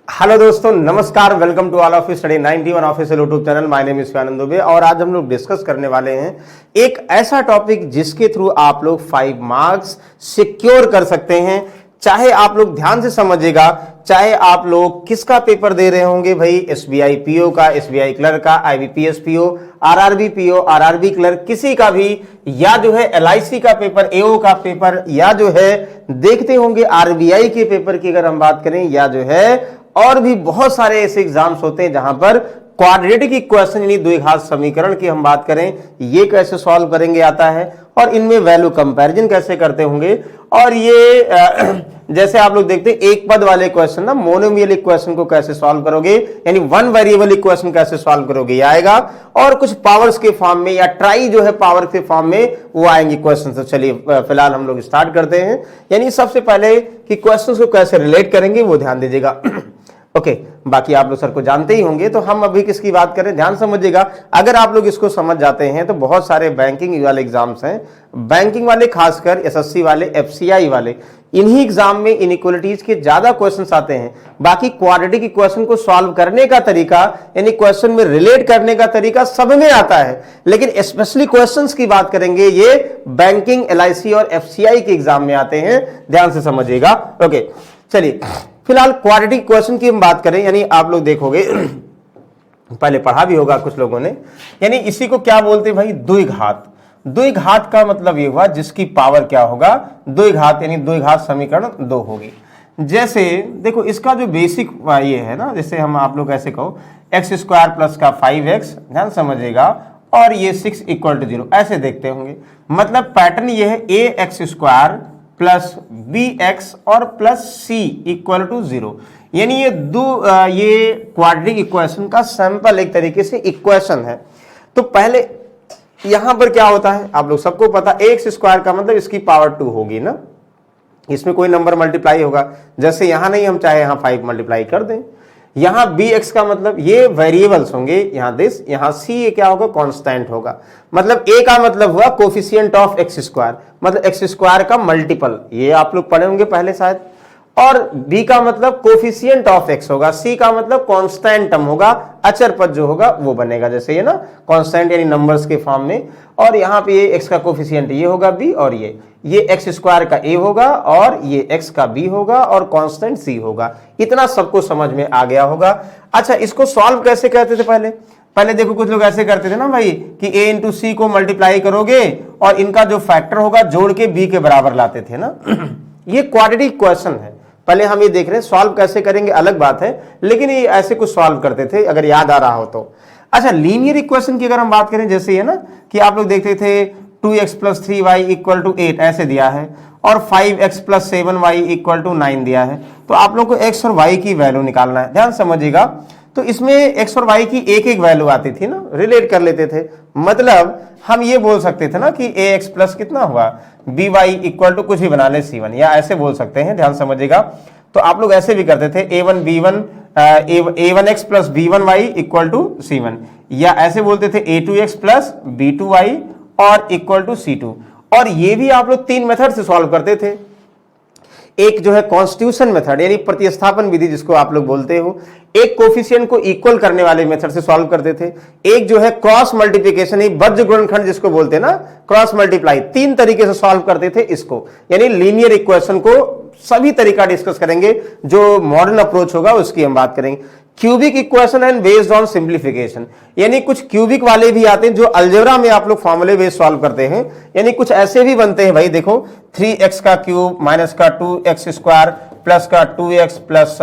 Hello दोस्तों, नमस्कार। Welcome to all of you study 91 official YouTube channel. My name is Shivanand Dubey और आज हम लोग डिस्कस करने वाले हैं एक ऐसा टॉपिक जिसके थ्रू आप लोग 5 मार्क्स सिक्योर कर सकते हैं। चाहे आप लोग ध्यान से समझिएगा, चाहे आप लोग किसका पेपर दे रहे होंगे भाई, एसबीआई पीओ का, एसबीआई क्लर्क का, IBPS PO, RRB PO, RRB clerk, किसी का भी, या जो है एलआईसी का पेपर, एओ का पेपर, या जो है देखते होंगे आरबीआई के पेपर की अगर हम बात करें, या जो है और भी बहुत सारे ऐसे एग्जाम्स होते हैं जहां पर क्वाड्रेटिक इक्वेशन यानी द्विघात समीकरण की हम बात करें, ये कैसे सॉल्व करेंगे आता है, और इनमें वैल्यू कंपैरिजन कैसे करते होंगे। और ये जैसे आप लोग देखते हैं एक पद वाले क्वेश्चन ना, मोनोमियल इक्वेशन को कैसे सॉल्व करोगे, यानी वन वेरिएबल इक्वेशन कैसे सॉल्व करोगे ये आएगा, और कुछ पावर्स के फॉर्म में या ट्राई जो है पावर के फॉर्म में वो आएंगे क्वेश्चन। तो चलिए फिलहाल हम लोग स्टार्ट करते हैं। यानी सबसे पहले कि क्वेश्चन को कैसे रिलेट करेंगे वो ध्यान दीजिएगा। ओके, बाकी आप लोग सर को जानते ही होंगे, तो हम अभी किसकी बात करें, ध्यान समझिएगा। अगर आप लोग इसको समझ जाते हैं तो बहुत सारे बैंकिंग वाले एग्जाम्स हैं, बैंकिंग वाले खासकर एसएससी वाले, एफसीआई वाले, इन्हीं एग्जाम में इनइक्वालिटीज के ज्यादा क्वेश्चंस आते हैं। बाकी क्वाड्रेटिक इक्वेशन को सॉल्व करने का तरीका यानी क्वेश्चन में रिलेट करने का तरीका सब में आता है, लेकिन स्पेशली क्वेश्चंस की बात करेंगे ये बैंकिंग, एलआईसी और एफसीआई के एग्जाम में आते हैं। ध्यान से समझिएगा। ओके, चलिए फिलहाल क्वाड्रेटिक इक्वेशन की हम बात करें, यानी आप लोग देखोगे पहले पढ़ा भी होगा कुछ लोगों ने, यानी इसी को क्या बोलते हैं भाई, द्विघात। द्विघात का मतलब ये हुआ जिसकी पावर क्या होगा, द्विघात, यानी द्विघात समीकरण 2 होगी। जैसे देखो इसका जो बेसिक ये है ना, जैसे हम आप लोग ऐसे कहो x² प्लस का 5x, ध्यान समझिएगा, और ये 6 इक्वल टू 0, ऐसे देखते होंगे। मतलब पैटर्न ये है ax² प्लस bx और प्लस c इक्वल टू 0, यानी ये ये क्वाड्रेटिक इक्वेशन का सैंपल एक तरीके से इक्वेशन है। तो पहले यहां पर क्या होता है आप लोग सबको पता, ax² का मतलब इसकी पावर 2 होगी ना, इसमें कोई नंबर मल्टीप्लाई होगा, जैसे यहां नहीं हम चाहे यहां 5 मल्टीप्लाई कर दें। यहां bx का मतलब ये वेरिएबल्स होंगे, यहां दिस, यहां c ये क्या होगा, कांस्टेंट होगा। मतलब a का मतलब हुआ कोफिशिएंट ऑफ x², मतलब x² का मल्टीपल, ये आप लोग पढ़े होंगे पहले शायद। और b का मतलब कोफिशिएंट ऑफ x होगा, c का मतलब कांस्टेंट टर्म होगा, अचर पद जो होगा वो बनेगा, जैसे ये ना कांस्टेंट यानी नंबर्स के फॉर्म में। और यहाँ पे ये x का कोफिशिएंट ये होगा b, और ये x² का a होगा, और ये x का b होगा, और कांस्टेंट c होगा। इतना सबको समझ में आ गया होगा। अच्छा, इसको सॉल्व कैसे करते थे पहले देखो कुछ लोग ऐसे करते थे ना भाई कि a इंटू सी को मल्टीप्लाई करोगे और इनका जो फैक्टर होगा जोड़ के b के बराबर लाते थे ना। ये क्वाड्रेटिक इक्वेशन है, पहले हम ये देख रहे हैं, सॉल्व कैसे करेंगे अलग बात है, लेकिन ये ऐसे कुछ सॉल्व करते थे अगर याद आ रहा हो तो। अच्छा, लीनियर इक्वेशन की अगर हम बात करें, जैसे ये ना कि आप लोग देखते थे 2x plus 3y equal to 8 ऐसे दिया है, और 5x plus 7y equal to 9 दिया है, तो आप लोग को x और y की वैल्यू निकालना है। ध्यान समझिएगा, तो इसमें x और y की एक एक वैल्यू आती थी ना, रिलेट कर लेते थे। मतलब हम ये बोल सकते थे ना कि ax प्लस कितना हुआ by इक्वल टू कुछ भी बना ले c1, या ऐसे बोल सकते हैं। ध्यान समझिएगा, तो आप लोग ऐसे भी करते थे a1x plus b1y equal to c1, या ऐसे बोलते थे a2x प्लस b2y और इक्वल टू c2। और ये भी आप लोग 3 मेथड से सॉल्व करते थे। एक जो है कॉन्स्टिट्यूशन मेथड यानी प्रतिस्थापन विधि जिसको आप लोग बोलते हो, एक कोफिशिएंट को इक्वल करने वाले मेथड से सॉल्व करते थे, एक जो है क्रॉस मल्टीप्लिकेशन ही वज्र गुणनखंड जिसको बोलते हैं ना, क्रॉस मल्टीप्लाई, 3 तरीके से सॉल्व करते थे इसको। यानी लीनियर इक्वेशन को सभी तरीका डिस्कस करेंगे, जो मॉडर्न अप्रोच होगा उसकी हम बात करेंगे। Cubic equation and based on simplification, यानी कुछ क्यूबिक वाले भी आते हैं जो अलजेब्रा में आप लोग फॉर्मूले बेस्ड सॉल्व करते हैं, यानी कुछ ऐसे भी बनते हैं भाई, देखो 3x का क्यूब माइनस का 2x² प्लस का 2x प्लस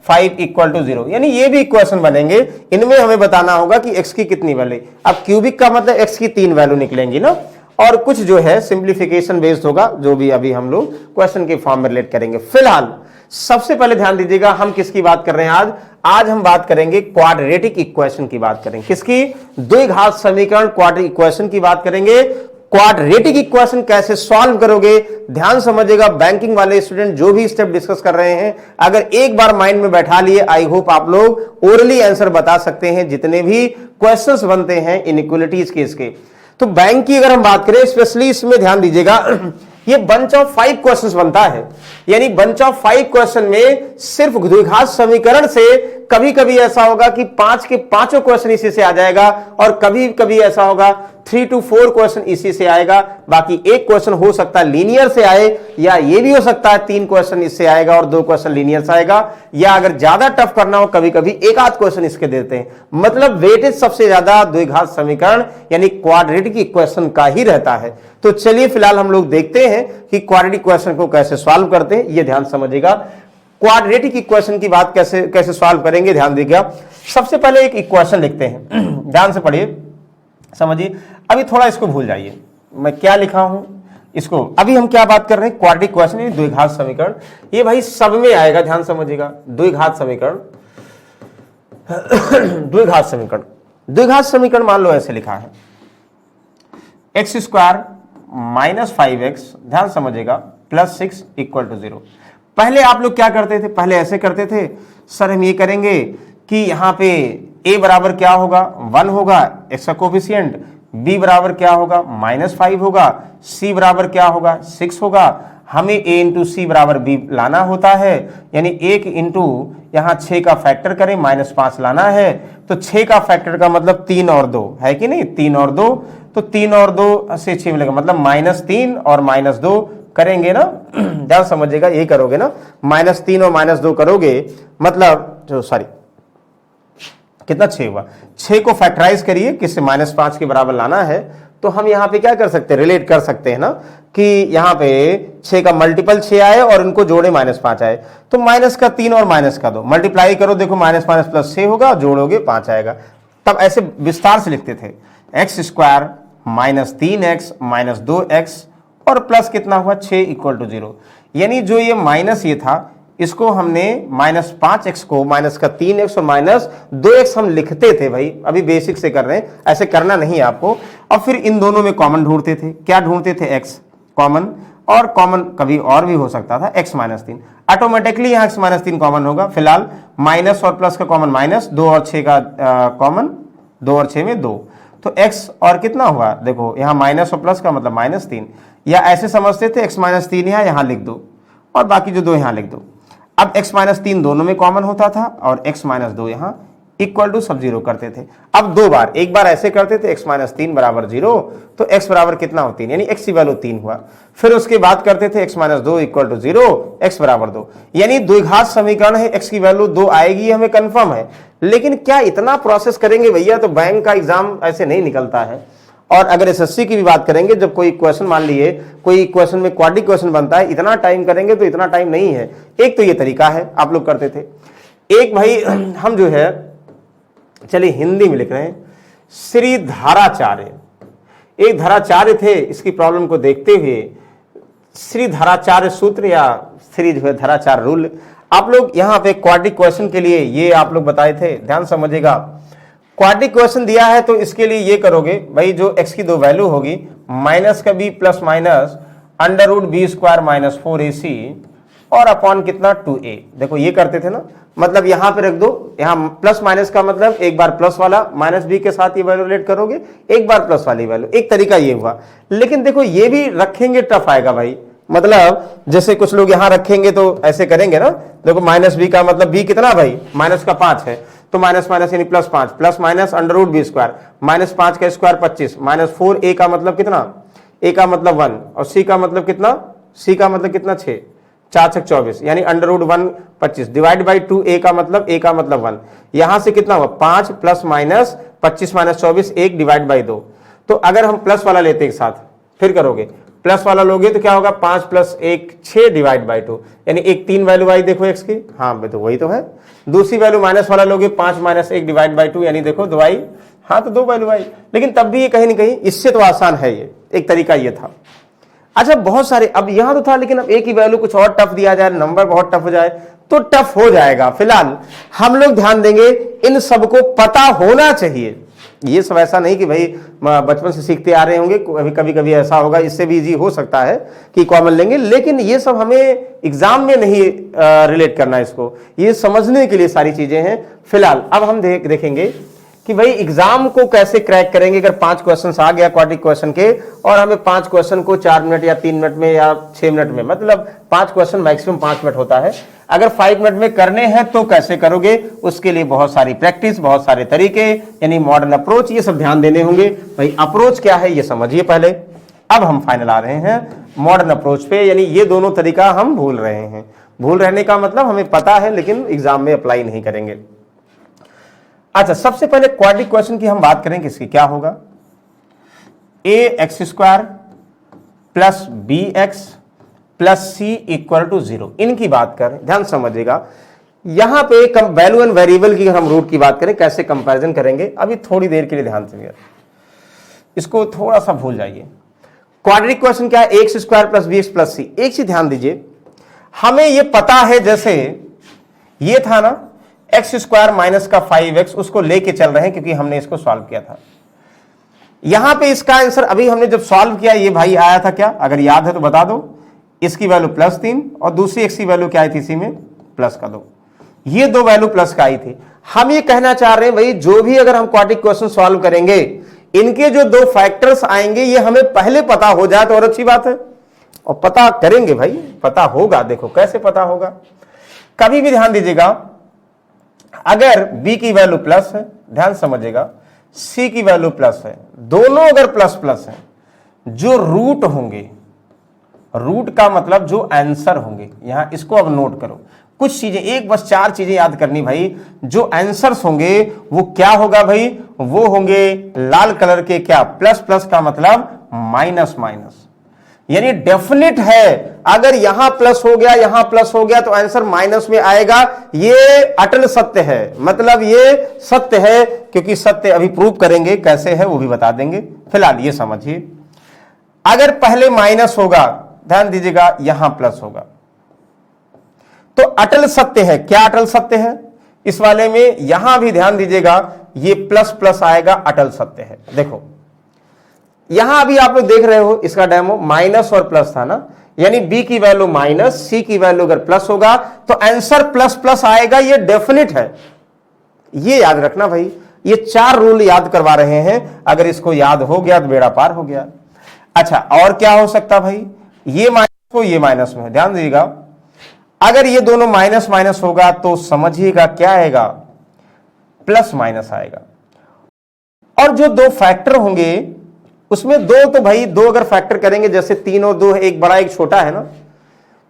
5 इक्वल टू 0, यानी ये भी इक्वेशन बनेंगे। इनमें हमें बताना होगा कि x की कितनी वैल्यू, अब क्यूबिक का मतलब x की 3 वैल्यू निकलेंगी ना, और कुछ जो है सिंप्लीफिकेशन बेस्ड होगा, जो भी अभी हम लोग क्वेश्चन के फॉर्म में रिलेट करेंगे। फिलहाल सबसे पहले ध्यान दीजिएगा, हम किसकी बात कर रहे हैं आज हम बात करेंगे क्वाड्रेटिक इक्वेशन की बात करेंगे। किसकी? द्विघात समीकरण क्वाड्रेटिक इक्वेशन की बात करेंगे। क्वाड्रेटिक इक्वेशन कैसे सॉल्व करोगे, ध्यान समझिएगा। बैंकिंग वाले स्टूडेंट जो भी स्टेप डिस्कस कर रहे हैं, अगर एक बार माइंड में बैठा लिए, आई होप आप लोग ओरली आंसर बता सकते हैं जितने भी क्वेश्चंस बनते हैं इनइक्वालिटीज के इसके। तो बैंक की अगर हम बात करें, स्पेशली इसमें ध्यान दीजिएगा, ये बंच ऑफ 5 क्वेश्चंस बनता है। यानी बंच ऑफ 5 क्वेश्चन में सिर्फ द्विघात समीकरण से कभी कभी ऐसा होगा कि 5 के पांचों क्वेश्चन इसी से आ जाएगा, और कभी कभी ऐसा होगा 3 to 4 क्वेश्चन इसी से आएगा। बाकी एक क्वेश्चन हो सकता है लीनियर से आए, या ये भी हो सकता है 3 क्वेश्चन इससे आएगा और 2 क्वेश्चन लीनियर से आएगा, या अगर ज्यादा टफ करना हो कभी कभी एक आध क्वेश्चन इसके देते हैं। मतलब वेटेज सबसे ज्यादा द्विघात समीकरण यानी क्वाड्रेटिक इक्वेशन का ही रहता है। तो चलिए फिलहाल हम लोग देखते हैं कि क्वाड्रेटिक इक्वेशन को कैसे सॉल्व करते हैं। ये ध्यान समझिएगा, क्वाड्रेटिक इक्वेशन की बात कैसे सॉल्व करेंगे, ध्यान दीजिएगा। सबसे पहले एक इक्वेशन लिखते हैं, ध्यान से पढ़िए, समझिए। अभी थोड़ा इसको भूल जाइए, मैं क्या लिखा हूं इसको। अभी हम क्या बात कर रहे हैं, क्वाड्रेटिक इक्वेशन, द्विघात समीकरण। ये भाई सब में आएगा, ध्यान समझिएगा। द्विघात समीकरण, द्विघात समीकरण, द्विघात समीकरण मान लो ऐसे लिखा है, x स्क्वायर माइनस 5x, ध्यान समझिएगा, प्लस 6 इक्वल टू 0। पहले आप लोग क्या करते थे, पहले ऐसे करते थे, सर हम ये करेंगे कि यहां पे a बराबर क्या होगा, 1 होगा, x का कोफिशिएंट, b बराबर क्या होगा, -5 होगा, c बराबर क्या होगा, 6 होगा। हमें a इंटू सी बराबर b लाना होता है, यानी 1 इंटू यहां 6 का फैक्टर करें, -5 लाना है। तो 6 का फैक्टर का मतलब 3 और 2 है कि नहीं, 3 और 2, तो 3 और 2 से 6 मिलेगा, मतलब -3 और -2 करेंगे ना, ध्यान समझिएगा, यही करोगे ना, -3 और -2 करोगे, मतलब जो सॉरी कितना 6 हुआ, 6 को फैक्टराइज करिए, किससे, -5 के बराबर लाना है। तो हम यहां पे क्या कर सकते हैं, रिलेट कर सकते हैं ना, कि यहां पे 6 का मल्टीपल 6 आए और इनको जोड़े -5 आए, तो माइनस का 3 और माइनस का 2 मल्टीप्लाई करो, देखो माइनस माइनस प्लस 6 होगा, जोड़ोगे 5 आएगा। तब ऐसे विस्तार से लिखते थे, x square minus 3x minus 2x और प्लस कितना हुआ 6 इक्वल टू 0। यानी जो ये माइनस ये था, इसको हमने -5x को माइनस का 3x और -2x हम लिखते थे भाई, अभी बेसिक से कर रहे हैं, ऐसे करना नहीं है आपको। और फिर इन दोनों में कॉमन ढूंढते थे, क्या ढूंढते थे, x कॉमन, और कॉमन कभी और भी हो सकता था x -3, ऑटोमेटिकली यहाँ x -3 कॉमन होगा। फिलहाल माइनस और प्लस का कॉमन माइनस, 2 और 6 का कॉमन, 2 और 6 में 2, तो x और कितना हुआ, देखो यहाँ माइनस और प्लस का मतलब -3, या ऐसे समझते थे x -3 यहाँ लिख दो और बाकी जो 2 यहाँ लिख दो। अब x -3 दोनों में कॉमन होता था और x -2 यहाँ इक्वल टू सब 0 करते थे। अब दो बार, एक बार ऐसे करते थे x -3 बराबर 0, तो x बराबर कितना हो 3, यानी x की वैल्यू 3 हुआ। फिर उसके बाद करते थे x -2 इक्वल टू 0, x बराबर 2, यानी द्विघात समीकरण है, x की वैल्यू 2 आएगी, हमें कंफर्म है। लेकिन क्या इतना प्रोसेस करेंगे भैया, तो बैंक का एग्जाम ऐसे नहीं निकलता है। और अगर एसएससी की भी बात करेंगे, जब कोई क्वेश्चन मान लिए कोई क्वेश्चन में क्वाड्रेटिक क्वेश्चन बनता है, इतना टाइम करेंगे तो इतना टाइम नहीं है। एक तो ये तरीका है आप लोग करते थे, एक भाई हम जो है चलिए हिंदी में लिख रहे हैं, श्री धाराचार्य, एक धाराचार्य थे, इसकी प्रॉब्लम को देखते हुए श्री धाराचार्य सूत्र या श्री जो है धाराचार्य रूल, आप लोग यहाँ पे क्वाड्रेटिक क्वेश्चन के लिए ये आप लोग बताए थे, ध्यान समझिएगा। क्वाड्रेटिक क्वेश्चन दिया है तो इसके लिए ये करोगे भाई, जो x की 2 वैल्यू होगी, माइनस का b plus minus √b square minus 4ac और अपॉन कितना 2a। देखो ये करते थे ना, मतलब यहां पे रख दो, यहां प्लस माइनस का मतलब एक बार प्लस वाला माइनस b के साथ ये वैल्यू रिलेट करोगे, एक बार प्लस वाली वैल्यू, एक तरीका ये हुआ। लेकिन देखो ये भी रखेंगे टफ आएगा भाई, मतलब जैसे कुछ लोग यहां रखेंगे तो ऐसे करेंगे ना, देखो माइनस b का मतलब b कितना भाई, माइनस का 5 है, तो माइनस माइनस यानी +5, प्लस माइनस √b स्क्वायर, -5 का स्क्वायर 25, -4a का मतलब कितना, a का मतलब 1 और c का मतलब कितना, c का मतलब कितना 6, 4 6 24, यानी √1 25 डिवाइड बाई 2a का मतलब, a का मतलब 1, यहां से कितना हुआ 5 plus minus 25 minus 24 1 divide by 2। तो अगर हम प्लस वाला लेते एक साथ, फिर करोगे प्लस वाला लोगे तो क्या होगा 5 प्लस 1 6 डिवाइड बाई 2, यानी एक 3 वैल्यू आई देखो x की, हाँ तो वही तो है। दूसरी वैल्यू माइनस वाला लोगे 5 माइनस 1 डिवाइड बाई 2, यानी देखो 2 आई, हाँ तो 2 वैल्यू आई। लेकिन तब भी ये कहीं ना कहीं इससे तो आसान है, ये एक तरीका ये था। अच्छा बहुत सारे, अब यहां तो था, लेकिन अब एक ही वैल्यू कुछ और टफ दिया जाए, नंबर बहुत टफ हो जाए तो टफ हो जाएगा। फिलहाल हम लोग ध्यान देंगे, इन सबको पता होना चाहिए। ये सब ऐसा नहीं कि भाई बचपन से सीखते आ रहे होंगे, कभी कभी ऐसा होगा, इससे भी इजी हो सकता है कि कॉमन लेंगे, लेकिन ये सब हमें एग्जाम में नहीं रिलेट करना है, इसको ये समझने के लिए सारी चीजें हैं। फिलहाल अब हम देखेंगे कि भाई एग्जाम को कैसे क्रैक करेंगे अगर 5 क्वेश्चन आ गया क्वाड्रेटिक क्वेश्चन के और हमें 5 क्वेश्चन को 4 मिनट या 3 मिनट में या 6 मिनट में, मतलब 5 क्वेश्चन मैक्सिमम 5 मिनट होता है, अगर 5 मिनट में करने हैं तो कैसे करोगे? उसके लिए बहुत सारी प्रैक्टिस, बहुत सारे तरीके, यानी मॉडर्न अप्रोच, ये सब ध्यान देने होंगे। भाई अप्रोच क्या है ये समझिए पहले, अब हम फाइनल आ रहे हैं मॉडर्न अप्रोच पे, यानी ये दोनों तरीका हम भूल रहे हैं। भूल रहने का मतलब हमें पता है लेकिन एग्जाम में अप्लाई नहीं करेंगे। अच्छा, सबसे पहले क्वाड्रेटिक क्वेश्चन की हम बात करें, किसकी क्या होगा? ax² plus bx plus c equal to 0, इनकी बात करें, ध्यान समझिएगा। यहां पे वैल्यू एंड वेरिएबल की हम रूट की बात करें, कैसे कंपैरिजन करेंगे, अभी थोड़ी देर के लिए ध्यान से, इसको थोड़ा सा भूल जाइए। क्वाड्रेटिक क्वेश्चन क्या है? ax² plus bx plus c। एक चीज ध्यान दीजिए, हमें यह पता है, जैसे ये था ना x² माइनस का 5x, उसको लेके चल रहे हैं क्योंकि हमने इसको सॉल्व किया था। यहां पे इसका आंसर अभी हमने जब सॉल्व किया, ये भाई आया था क्या? अगर याद है तो बता दो। इसकी वैल्यू +3 और दूसरी x की वैल्यू क्या आई थी? इसी में प्लस का 2, ये दो वैल्यू प्लस का आई थी। हम ये कहना चाह रहे हैं भाई, जो भी अगर हम क्वाड्रेटिक क्वेश्चन सॉल्व करेंगे, इनके जो दो फैक्टर्स आएंगे ये हमें पहले पता हो जाए तो और अच्छी बात है, और पता करेंगे भाई, पता होगा। देखो कैसे पता होगा, कभी भी ध्यान दीजिएगा, अगर b की वैल्यू प्लस है, ध्यान समझिएगा, c की वैल्यू प्लस है, दोनों अगर प्लस प्लस है, जो रूट होंगे, रूट का मतलब जो आंसर होंगे, यहां इसको अब नोट करो, कुछ चीजें, एक बस 4 चीजें याद करनी भाई। जो आंसर्स होंगे वो क्या होगा भाई? वो होंगे लाल कलर के, क्या? प्लस प्लस का मतलब माइनस माइनस, यानी डेफिनेट है। अगर यहां प्लस हो गया, यहां प्लस हो गया तो आंसर माइनस में आएगा, ये अटल सत्य है, मतलब ये सत्य है, क्योंकि सत्य अभी प्रूव करेंगे कैसे है वो भी बता देंगे। फिलहाल ये समझिए, अगर पहले माइनस होगा, ध्यान दीजिएगा, यहां प्लस होगा, तो अटल सत्य है। क्या अटल सत्य है इस वाले में? यहां भी ध्यान दीजिएगा, ये प्लस प्लस आएगा, अटल सत्य है। देखो यहां अभी आप लोग देख रहे हो, इसका डेमो माइनस और प्लस था ना, यानी b की वैल्यू माइनस, c की वैल्यू अगर प्लस होगा तो आंसर प्लस प्लस आएगा, ये डेफिनेट है। ये याद रखना भाई, ये 4 रूल याद करवा रहे हैं, अगर इसको याद हो गया तो बेड़ा पार हो गया। अच्छा, और क्या हो सकता भाई? ये माइनस को ये माइनस में, ध्यान दीजिएगा, अगर ये दोनों माइनस माइनस होगा तो समझिएगा क्या आएगा? प्लस माइनस आएगा। और जो दो फैक्टर होंगे उसमें दो, तो भाई दो अगर फैक्टर करेंगे, जैसे 3 और 2 है, एक बड़ा एक छोटा है ना,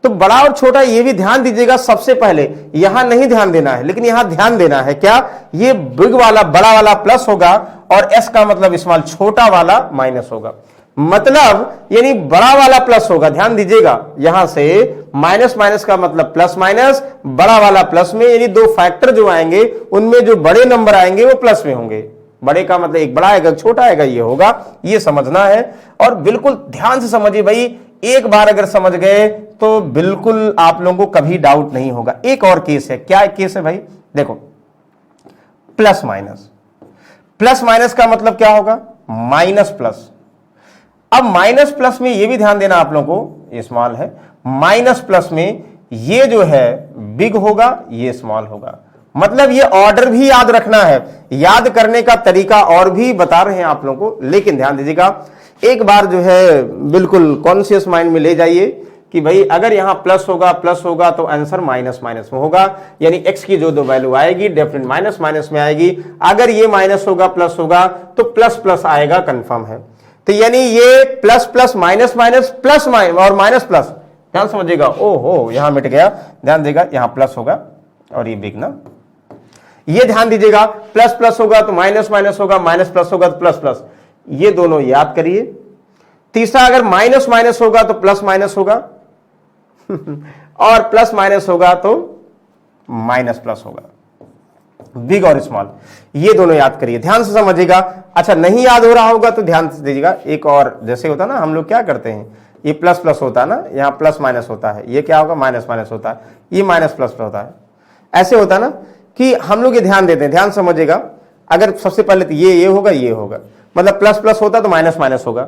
तो बड़ा और छोटा ये भी ध्यान दीजिएगा। सबसे पहले यहां नहीं ध्यान देना है, लेकिन यहां ध्यान देना है, क्या? ये बिग वाला, बड़ा वाला प्लस होगा और s का मतलब स्मॉल, छोटा वाला माइनस होगा, मतलब यानी बड़ा वाला प्लस होगा। ध्यान दीजिएगा, यहां से माइनस माइनस का मतलब प्लस माइनस, बड़ा वाला प्लस में, यानी दो फैक्टर जो आएंगे उनमें जो बड़े नंबर आएंगे वो प्लस में होंगे। बड़े का मतलब एक बड़ा आएगा, छोटा आएगा, ये होगा, ये समझना है। और बिल्कुल ध्यान से समझिए भाई, एक बार अगर समझ गए तो बिल्कुल आप लोगों को कभी डाउट नहीं होगा। एक और केस है, क्या केस है भाई? देखो, प्लस माइनस, प्लस माइनस का मतलब क्या होगा? Minus plus. अब माइनस प्लस में ये भी ध्यान देना आप लोगों को, ये स्मॉल है, माइनस प्लस में ये जो है बिग होगा, ये स्मॉल होगा, मतलब ये ऑर्डर भी याद रखना है। याद करने का तरीका और भी बता रहे हैं आप लोगों को, लेकिन ध्यान दीजिएगा, एक बार जो है बिल्कुल कॉन्शियस माइंड में ले जाइए कि भाई अगर यहां प्लस होगा तो आंसर माइनस माइनस में होगा, यानी x की जो दो वैल्यू आएगी डेफिनेट माइनस माइनस में आएगी। अगर ये माइनस होगा प्लस होगा तो प्लस प्लस आएगा, कंफर्म है। तो यानी ये plus plus minus minus plus और माइनस प्लस, ध्यान समझिएगा। ओहो, यहां मिट गया, ध्यान देगा, यहां प्लस होगा और ये बिग ना, ये ध्यान दीजिएगा, प्लस प्लस होगा तो माइनस माइनस होगा, माइनस प्लस होगा तो प्लस प्लस, ये दोनों याद करिए। तीसरा, अगर माइनस माइनस होगा तो प्लस माइनस होगा और प्लस माइनस होगा तो माइनस प्लस होगा, बिग और स्मॉल, ये दोनों याद करिए, ध्यान से समझिएगा। अच्छा, नहीं याद हो रहा होगा तो ध्यान से दीजिएगा, एक और, जैसे होता ना, हम लोग क्या करते हैं, ये प्लस प्लस होता है ना, यहाँ प्लस माइनस होता है, ये क्या होगा? माइनस माइनस होता है, ये माइनस प्लस होता है। ऐसे होता ना कि हम लोग ये ध्यान देते हैं, ध्यान समझिएगा। अगर सबसे पहले तो ये होगा, ये होगा, मतलब प्लस प्लस होता तो माइनस माइनस होगा,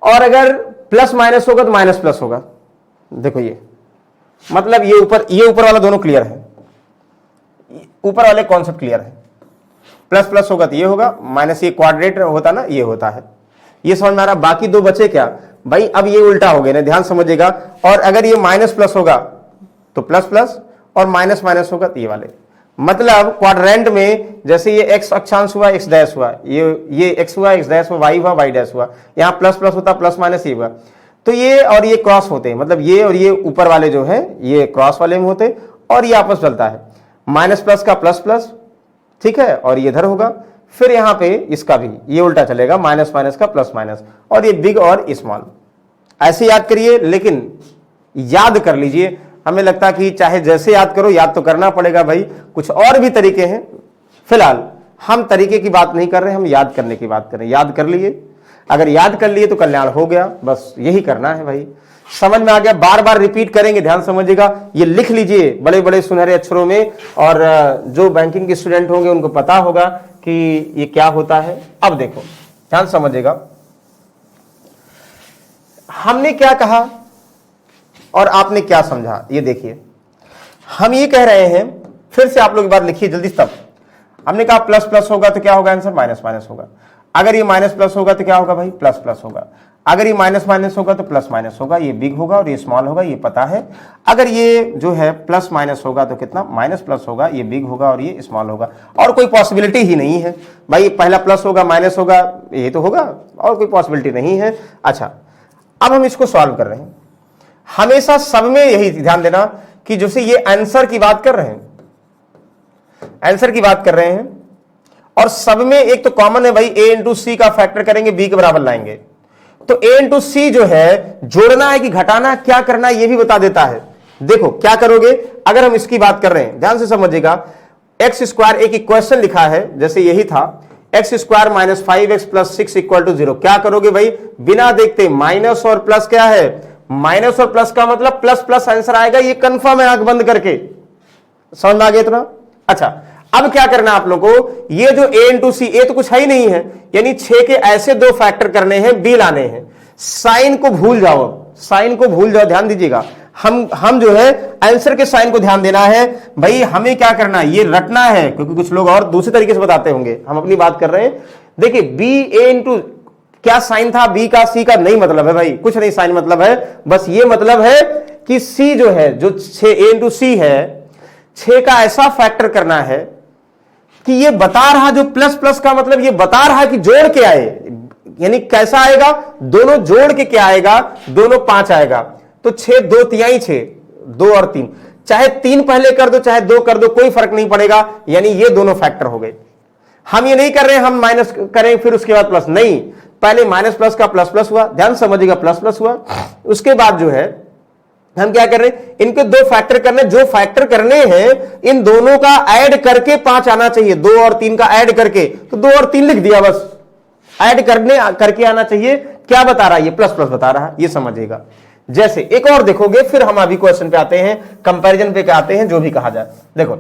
और अगर प्लस माइनस होगा तो माइनस प्लस होगा। देखो ये मतलब ये ऊपर वाला दोनों क्लियर है, ऊपर वाले कॉन्सेप्ट क्लियर है? प्लस प्लस होगा तो ये होगा, माइनस ये क्वाड्रेट होता ना, ये होता है, ये समझ में आ रहा। बाकी दो बचे क्या भाई, अब ये उल्टा हो गया ना, ध्यान समझिएगा। और अगर ये माइनस प्लस होगा तो प्लस प्लस, और माइनस माइनस होगा तो ये वाले। मतलब क्वाड्रेंट में जैसे ये एक्स अक्षांश हुआ, एक्स डैश हुआ, ये एक्स हुआ, एक्स डैश हुआ, वाई हुआ, वाई डैश हुआ, यहाँ प्लस प्लस होता, प्लस माइनस ये हुआ, तो ये और ये क्रॉस होते हैं, मतलब ये और ये ऊपर वाले जो है ये क्रॉस वाले में होते, और ये आपस चलता है, माइनस प्लस का प्लस प्लस, ठीक है, और ये इधर होगा। फिर यहां पे इसका भी ये उल्टा चलेगा, माइनस माइनस का प्लस माइनस, और ये बिग और स्मॉल। ऐसे याद करिए, लेकिन याद कर लीजिए। हमें लगता है कि चाहे जैसे याद करो, याद तो करना पड़ेगा भाई, कुछ और भी तरीके हैं। फिलहाल हम तरीके की बात नहीं कर रहे, हम याद करने की बात कर रहे हैं। याद कर लिए, अगर याद कर लिए तो कल्याण हो गया, बस यही करना है भाई। समझ में आ गया? बार बार रिपीट करेंगे, ध्यान समझिएगा। ये लिख लीजिए बड़े बड़े सुनहरे अक्षरों में, और जो बैंकिंग के स्टूडेंट होंगे उनको पता होगा कि ये क्या होता है। अब देखो, ध्यान समझिएगा, हमने क्या कहा और आपने क्या समझा, ये देखिए। हम ये कह रहे हैं, फिर से आप लोग बात लिखिए जल्दी। तब हमने कहा प्लस प्लस होगा तो क्या होगा आंसर, माइनस माइनस होगा। अगर ये माइनस प्लस होगा तो क्या होगा भाई, प्लस प्लस होगा। अगर ये माइनस माइनस होगा तो प्लस माइनस होगा, ये बिग होगा और ये स्मॉल होगा, ये पता है। अगर ये जो है प्लस माइनस होगा तो कितना, माइनस प्लस होगा, ये बिग होगा और ये स्मॉल होगा, और कोई पॉसिबिलिटी ही नहीं है भाई। पहला प्लस होगा माइनस होगा, ये तो होगा, और कोई पॉसिबिलिटी नहीं है। अच्छा, अब हम इसको सॉल्व कर रहे हैं। हमेशा सब में यही ध्यान देना कि जैसे ये आंसर की बात कर रहे हैं, आंसर की बात कर रहे हैं, और सब में एक तो कॉमन है भाई, a इंटू सी का फैक्टर करेंगे, b के बराबर लाएंगे। तो a इंटू सी जो है जोड़ना है कि घटाना, क्या करना है ये भी बता देता है। देखो क्या करोगे, अगर हम इसकी बात कर रहे हैं, ध्यान से समझिएगा। एक्स स्क्वायर एक इक्वेशन लिखा है, जैसे यही था, x square minus 5x plus 6 equal to 0। क्या करोगे भाई, बिना देखते माइनस और प्लस क्या है, माइनस और प्लस का मतलब प्लस प्लस आंसर आएगा, ये कंफर्म है, आंख बंद करके। समझ में आ गया इतना? अच्छा, अब क्या करना है आप लोगों को, ये जो a इंटू सी, ए तो कुछ है ही नहीं है, यानी 6 के ऐसे दो फैक्टर करने हैं, b लाने हैं। साइन को भूल जाओ, साइन को भूल जाओ, ध्यान दीजिएगा। हम जो है आंसर के साइन को ध्यान देना है भाई। हमें क्या करना है, ये रटना है, क्योंकि कुछ लोग और दूसरे तरीके से बताते होंगे, हम अपनी बात कर रहे हैं। देखिए b a इंटू क्या साइन था, b का c का नहीं मतलब है भाई, कुछ नहीं साइन मतलब है, बस ये मतलब है कि c जो है, जो 6 a इंटू सी है, 6 का ऐसा फैक्टर करना है कि ये बता रहा, जो प्लस प्लस का मतलब ये बता रहा है कि जोड़ के आए, यानी कैसा आएगा, दोनों जोड़ के क्या आएगा, दोनों 5 आएगा। तो 6 2 तिहाई 6, 2 और 3, चाहे 3 पहले कर दो चाहे 2 कर दो, कोई फर्क नहीं पड़ेगा, यानी ये दोनों फैक्टर हो गए। हम ये नहीं कर रहे हैं हम माइनस करें फिर उसके बाद प्लस, नहीं, पहले माइनस प्लस का प्लस प्लस हुआ, ध्यान समझिएगा, प्लस प्लस हुआ, उसके बाद जो है हम क्या कर रहे हैं, इनके दो फैक्टर करने, जो फैक्टर करने हैं इन दोनों का ऐड करके 5 आना चाहिए, 2 और 3 का ऐड करके, तो 2 और 3 लिख दिया, बस ऐड करने करके आना चाहिए। क्या बता रहा है, ये प्लस प्लस बता रहा है, ये समझिएगा। जैसे एक और देखोगे, फिर हम अभी क्वेश्चन पे आते हैं, कंपैरिजन पे आते हैं, जो भी कहा जाए। देखो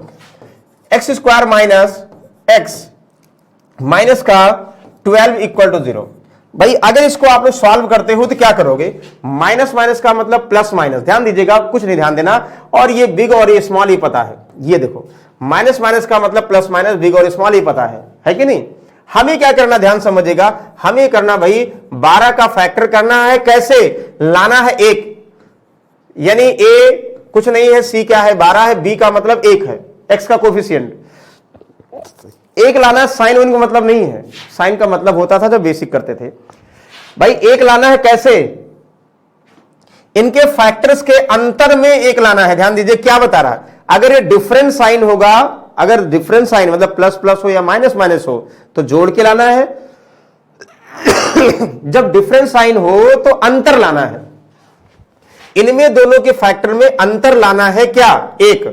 x square minus x minus का 12 इक्वल टू 0। भाई अगर इसको आप लोग सॉल्व करते हो तो क्या करोगे, माइनस माइनस का मतलब प्लस माइनस, ध्यान दीजिएगा, कुछ नहीं ध्यान देना, और ये बिग और ये स्मॉल ही पता है। ये देखो माइनस माइनस का मतलब प्लस माइनस, बिग और स्मॉल ही पता है कि नहीं। हमें क्या करना, ध्यान समझिएगा, हमें करना भाई 12 का फैक्टर करना है। कैसे लाना है, 1, यानी a कुछ नहीं है, c क्या है 12 है, b का मतलब 1 है, x का कोफिशिएंट 1 लाना। साइन वन का मतलब नहीं है, साइन का मतलब होता था जब बेसिक करते थे भाई। 1 लाना है कैसे, इनके फैक्टर्स के अंतर में 1 लाना है। ध्यान दीजिए क्या बता रहा है, अगर ये डिफरेंट साइन होगा, अगर डिफरेंट साइन मतलब प्लस प्लस हो या माइनस माइनस हो तो जोड़ के लाना है। जब डिफरेंट साइन हो तो अंतर लाना है, इनमें दोनों के फैक्टर में अंतर लाना है क्या, 1।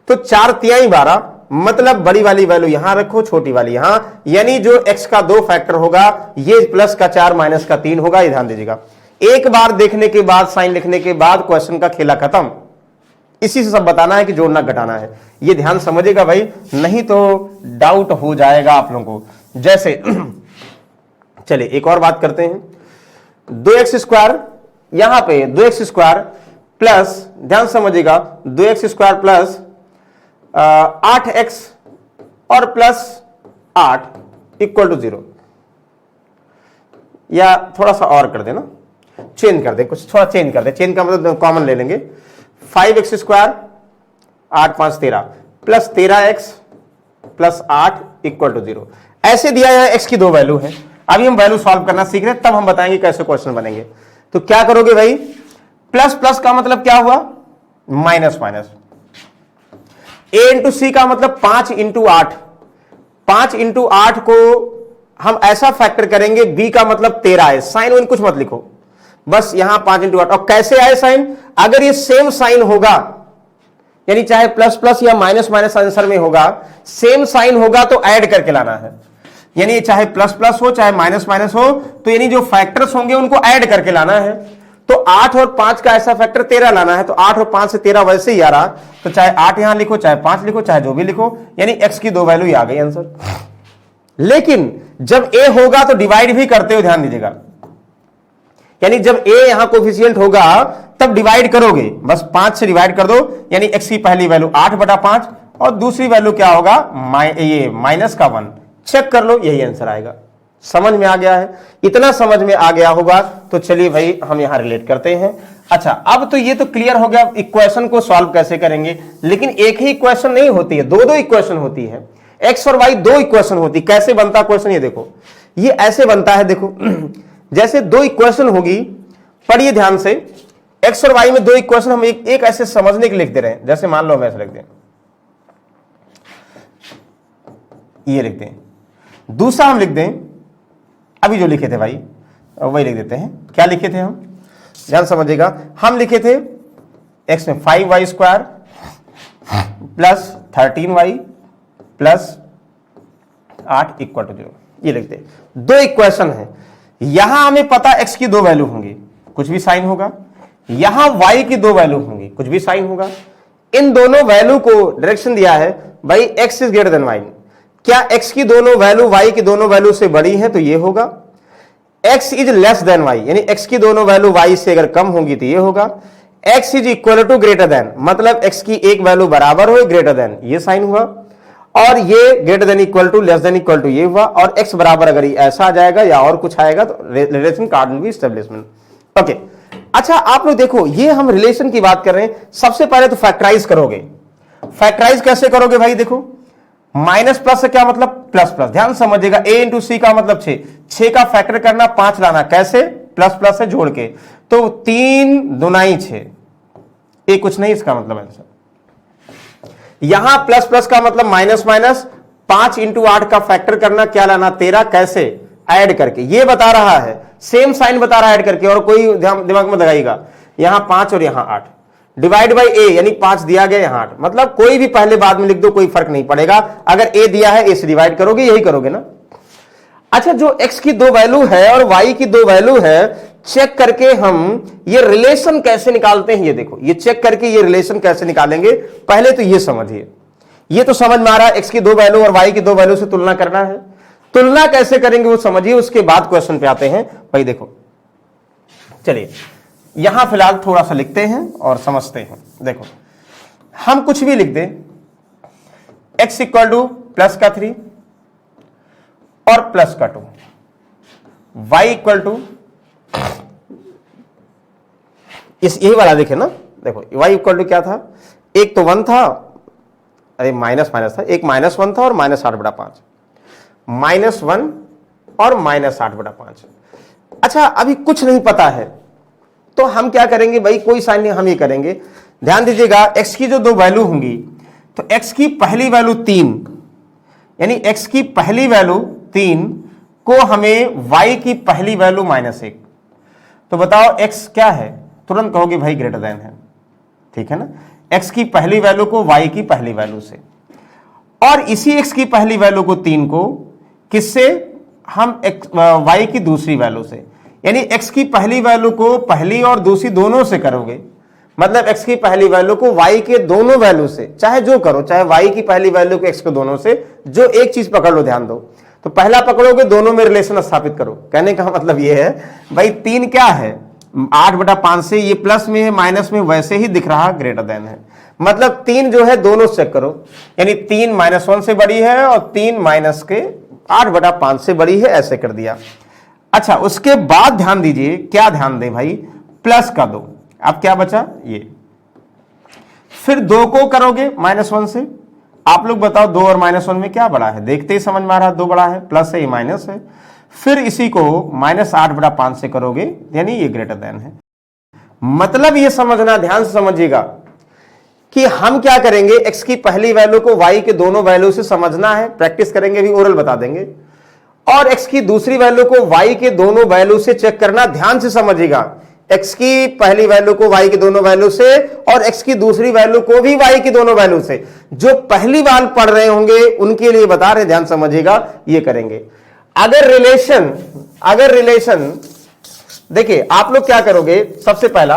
तो 4 तिहाई 12, मतलब बड़ी वाली वैल्यू यहां रखो, छोटी वाली यहां, यानी जो x का 2 फैक्टर होगा ये प्लस का 4 माइनस का 3 होगा। ये ध्यान दीजिएगा, एक बार देखने के बाद, साइन लिखने के बाद क्वेश्चन का खेला खत्म। इसी से सब बताना है कि जोड़ना घटाना है, ये ध्यान समझिएगा भाई, नहीं तो डाउट हो जाएगा आप लोगों को। जैसे चलिए एक और बात करते हैं, 2x स्क्वायर, यहां पे 2x स्क्वायर प्लस, ध्यान समझिएगा, 2x स्क्वायर प्लस 8x और प्लस 8 इक्वल टू 0। या थोड़ा सा और कर देना, चेंज कर दे, कुछ थोड़ा चेंज कर दे, चेंज का मतलब कॉमन ले लेंगे। 5x square 8 5 13 plus 13x plus 8 equal to 0। ऐसे दिया है x की दो वैल्यू है। अभी हम वैल्यू सॉल्व करना सीख रहे हैं, तब हम बताएंगे कैसे क्वेश्चन बनेंगे। तो क्या करोगे भाई, प्लस प्लस का मतलब क्या हुआ, माइनस माइनस। a इंटू सी का मतलब 5 इंटू 8, 5 इंटू 8 को हम ऐसा फैक्टर करेंगे, b का मतलब 13 है, साइन वाइन कुछ मत लिखो, बस यहां 5 इंटू 8। और कैसे आए साइन, अगर ये सेम साइन होगा, यानी चाहे प्लस प्लस या माइनस माइनस आंसर में होगा, सेम साइन होगा तो ऐड करके लाना है। यानी चाहे प्लस प्लस हो चाहे माइनस माइनस हो, तो यानी जो फैक्टर्स होंगे उनको ऐड करके लाना है। तो 8 और 5 का ऐसा फैक्टर 13 लाना है, तो 8 और 5 से 13 वैसे ही आ रहा, तो चाहे 8 यहां लिखो चाहे 5 लिखो चाहे जो भी लिखो, यानी x की दो वैल्यू आ गई आंसर। लेकिन जब a होगा तो डिवाइड भी करते हो, ध्यान दीजिएगा, यानी जब a यहां कोफिशिएंट होगा तब डिवाइड करोगे, बस 5 से डिवाइड कर दो, यानी x की पहली वैल्यू 8/5 और दूसरी वैल्यू क्या होगा, ये माइनस का 1। चेक कर लो, यही आंसर आएगा। समझ में आ गया है, इतना समझ में आ गया होगा तो चलिए भाई हम यहां रिलेट करते हैं। अच्छा, अब तो ये तो क्लियर हो गया इक्वेशन को सॉल्व कैसे करेंगे, लेकिन एक ही इक्वेशन नहीं होती है, दो दो इक्वेशन होती है। x और y दो इक्वेशन होती, कैसे बनता क्वेश्चन, ये देखो, ये ऐसे बनता है, देखो जैसे दो इक्वेशन होगी, पढ़िए ध्यान से, x और y में दो इक्वेशन हम एक ऐसे समझने के लिख दे रहे हैं। जैसे मान लो हम ऐसे लिख दें, ये लिख दें, दूसरा हम लिख दें, अभी जो लिखे थे भाई वही लिख देते हैं। क्या लिखे थे हम, ध्यान समझिएगा, हम लिखे थे x में 5y square plus 13y plus 8 equal to 0, ये लिखते हैं। दो इक्वेशन है, यहां हमें पता x की दो वैल्यू होंगी, कुछ भी साइन होगा, यहां y की दो वैल्यू होंगी, कुछ भी साइन होगा। इन दोनों वैल्यू को डायरेक्शन दिया है भाई x is greater than y। क्या x की दोनों वैल्यू y की दोनों वैल्यू से बड़ी है तो ये होगा, x is less than y, यानी x की दोनों वैल्यू y से अगर कम होंगी तो ये होगा, x is equal to greater than, मतलब x की एक वैल्यू बराबर हो ग्रेटर देन, ये साइन हुआ, और ये greater than equal to less than equal to ये हुआ, और x बराबर अगर ऐसा आ जाएगा या और कुछ आएगा तो रिलेशन कार्ड भी एस्टेब्लिशमेंट। ओके, अच्छा आप लोग देखो, ये हम रिलेशन की बात कर रहे हैं। सबसे पहले तो फैक्टराइज करोगे, फैक्टराइज कैसे करोगे भाई, देखो माइनस प्लस से क्या मतलब प्लस प्लस, ध्यान समझिएगा, a इंटू सी का मतलब 6, 6 का फैक्टर करना 5 लाना, कैसे, प्लस प्लस से जोड़ के, तो 3 दूनाई 6, ये कुछ नहीं, इसका मतलब आंसर। यहां प्लस प्लस का मतलब माइनस माइनस, 5 इंटू 8 का फैक्टर करना क्या लाना 13, कैसे, ऐड करके, ये बता रहा है, सेम साइन बता रहा है ऐड करके, और कोई दिमाग में लगाइएगा, यहां 5 और यहां 8, डिवाइड बाई a, यानी 5 दिया गया यहां 8, मतलब कोई भी पहले बाद में लिख दो, कोई फर्क नहीं पड़ेगा, अगर a दिया है a से डिवाइड करोगे, यही करोगे ना। अच्छा, जो x की दो वैल्यू है और y की दो वैल्यू है, चेक करके हम ये रिलेशन कैसे निकालते हैं, ये देखो, ये चेक करके ये रिलेशन कैसे निकालेंगे, पहले तो ये समझिए। ये तो समझ में आ रहा है, x की दो वैल्यू और y की दो वैल्यू से तुलना करना है, तुलना कैसे करेंगे वो समझिए, उसके बाद क्वेश्चन पे आते हैं। भाई देखो, चलिए यहां फिलहाल थोड़ा सा लिखते हैं और समझते हैं। देखो, हम कुछ भी लिख दें, x इक्वल टू प्लस का 3 और प्लस का 2, y इक्वल टू इस यही वाला देखे ना, देखो y इक्वल टू क्या था, एक तो 1 था, अरे माइनस माइनस था, एक -1 था और -8/5, -1 और -8/5। अच्छा, अभी कुछ नहीं पता है तो हम क्या करेंगे भाई, कोई साइन नहीं, हम ये करेंगे, ध्यान दीजिएगा, x की जो दो वैल्यू होंगी, तो x की पहली वैल्यू 3, यानी x की पहली वैल्यू 3 को हमें y की पहली वैल्यू -1, तो बताओ x क्या है, तुरंत कहोगे भाई ग्रेटर देन है, ठीक है ना, x की पहली वैल्यू को y की पहली वैल्यू से, और इसी x की पहली वैल्यू को 3 को किससे, हम y की दूसरी वैल्यू से, यानी x की पहली वैल्यू को पहली और दूसरी दोनों से करोगे, मतलब x की पहली वैल्यू को y के दोनों वैल्यू से, चाहे जो करो, चाहे y की पहली वैल्यू को x के दोनों से, जो एक चीज पकड़ लो, ध्यान दो, तो पहला पकड़ोगे दोनों में रिलेशन स्थापित करो। कहने का मतलब ये है भाई 3 क्या है, 8/5 से ये प्लस में है माइनस में वैसे ही दिख रहा ग्रेटर देन है। मतलब 3 जो है दोनों चेक करो, यानी 3 -1 से बड़ी है और 3 माइनस के 8/5 से बड़ी है, ऐसे कर दिया। अच्छा, उसके बाद ध्यान दीजिए, क्या ध्यान दें भाई, प्लस का 2, अब क्या बचा ये, फिर 2 को करोगे -1 से। आप लोग बताओ 2 और -1 में क्या बड़ा है, देखते ही समझ में आ रहा है 2 बड़ा है, प्लस है ये माइनस है। फिर इसी को -8/5 से करोगे, यानी ये ग्रेटर देन है। मतलब ये समझना, ध्यान से समझिएगा कि हम क्या करेंगे, x की पहली वैल्यू को y के दोनों वैल्यू से समझना है, प्रैक्टिस करेंगे, भी ओरल बता देंगे। और x की दूसरी वैल्यू को y के दोनों वैल्यू से चेक करना, ध्यान से समझिएगा। x की पहली वैल्यू को y के दोनों वैल्यू से और x की दूसरी वैल्यू को भी y की दोनों वैल्यू से। जो पहली बार पढ़ रहे होंगे उनके लिए बता रहे, ध्यान समझिएगा, ये करेंगे। अगर रिलेशन देखिए, आप लोग क्या करोगे, सबसे पहला,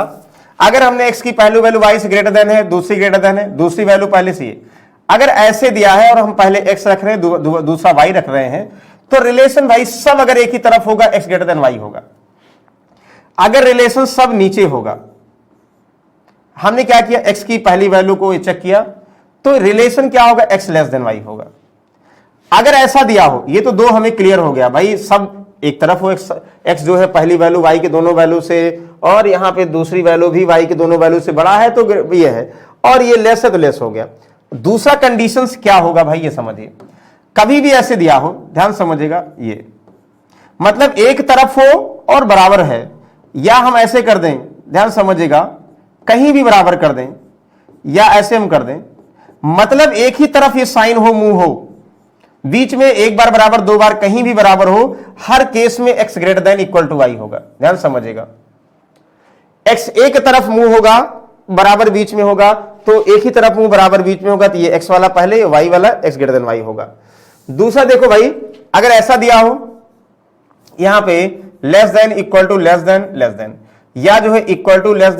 अगर हमने x की पहली वैल्यू y से ग्रेटर देन है, दूसरी ग्रेटर देन है, दूसरी वैल्यू पहले से, अगर ऐसे दिया है और हम पहले x रख रहे हैं, दूसरा y रख रहे हैं, तो रिलेशन भाई सब अगर एक ही तरफ होगा x ग्रेटर देन y होगा। अगर रिलेशन सब नीचे होगा, हमने क्या किया, x की पहली वैल्यू को चेक किया, तो रिलेशन क्या होगा, x लेस देन y होगा। अगर ऐसा दिया हो, ये तो 2 हमें क्लियर हो गया भाई, सब एक तरफ हो, x जो है पहली वैल्यू y के दोनों वैल्यू से, और यहां पे दूसरी वैल्यू भी y के दोनों वैल्यू से बड़ा है, तो ये है, और ये लेस है तो लेस हो गया। दूसरा कंडीशन क्या होगा भाई, ये समझिए, कभी भी ऐसे दिया हो, ध्यान समझिएगा, ये मतलब एक तरफ हो और बराबर है, या हम ऐसे कर दें, ध्यान समझिएगा, कहीं भी बराबर कर दें, या ऐसे हम कर दें, मतलब एक ही तरफ ये साइन हो, मुंह हो, बीच में एक बार बराबर, 2 बार, कहीं भी बराबर हो, हर केस में x greater than equal to y होगा। ध्यान समझिएगा, x एक तरफ मुंह होगा, बराबर बीच में होगा, तो एक ही तरफ मुंह बराबर बीच में होगा, तो ये x वाला पहले, y वाला x ग्रेटर देन y होगा। दूसरा देखो भाई, अगर ऐसा दिया हो, यहां पे less than equal to less than, या जो है इक्वल टू लेस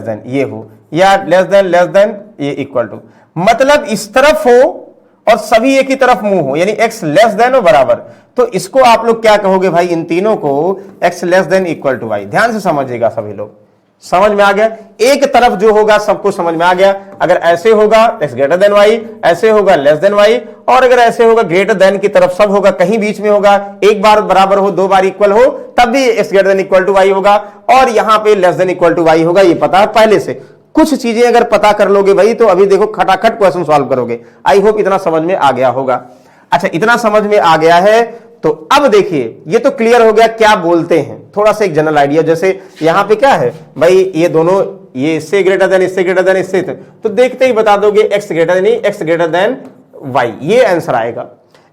देन ये हो, या लेस देन ये इक्वल टू, मतलब इस तरफ हो और सभी एक ही तरफ मुंह हो, यानी x लेस देन और बराबर, तो इसको आप लोग क्या कहोगे भाई, इन तीनों को x less than equal to y। ध्यान से समझिएगा, सभी लोग समझ में आ गया, एक तरफ जो होगा सबको समझ में आ गया। अगर ऐसे होगा x ग्रेटर देन y, ऐसे होगा लेस देन y, और अगर ऐसे होगा ग्रेटर देन की तरफ सब होगा, कहीं बीच में होगा, एक बार बराबर हो, 2 बार इक्वल हो, तब भी x greater than equal to y होगा, और यहां पे less than equal to y होगा। ये पता है पहले से, कुछ चीजें अगर पता कर लोगे भाई, तो अभी देखो खटाखट क्वेश्चन सॉल्व करोगे। आई होप इतना समझ में आ गया होगा। अच्छा, इतना समझ में आ गया है, तो अब देखिए, ये तो क्लियर हो गया क्या बोलते हैं, थोड़ा सा एक जनरल आइडिया। जैसे यहां पे क्या है भाई, ये दोनों, ये इससे ग्रेटर देन, इससे ग्रेटर देन, इससे, तो देखते ही बता दोगे x greater then, x greater than y, ये आंसर आएगा।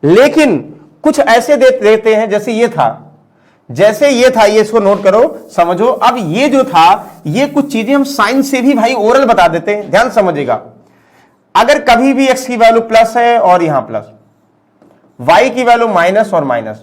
लेकिन कुछ ऐसे देते हैं, जैसे ये था, ये इसको नोट करो, समझो। अब ये जो था, ये कुछ चीजें हम साइन से भी भाई ओरल बता देते हैं, ध्यान समझिएगा। अगर कभी भी x की वैल्यू प्लस है और यहां प्लस, y की वैल्यू माइनस और माइनस,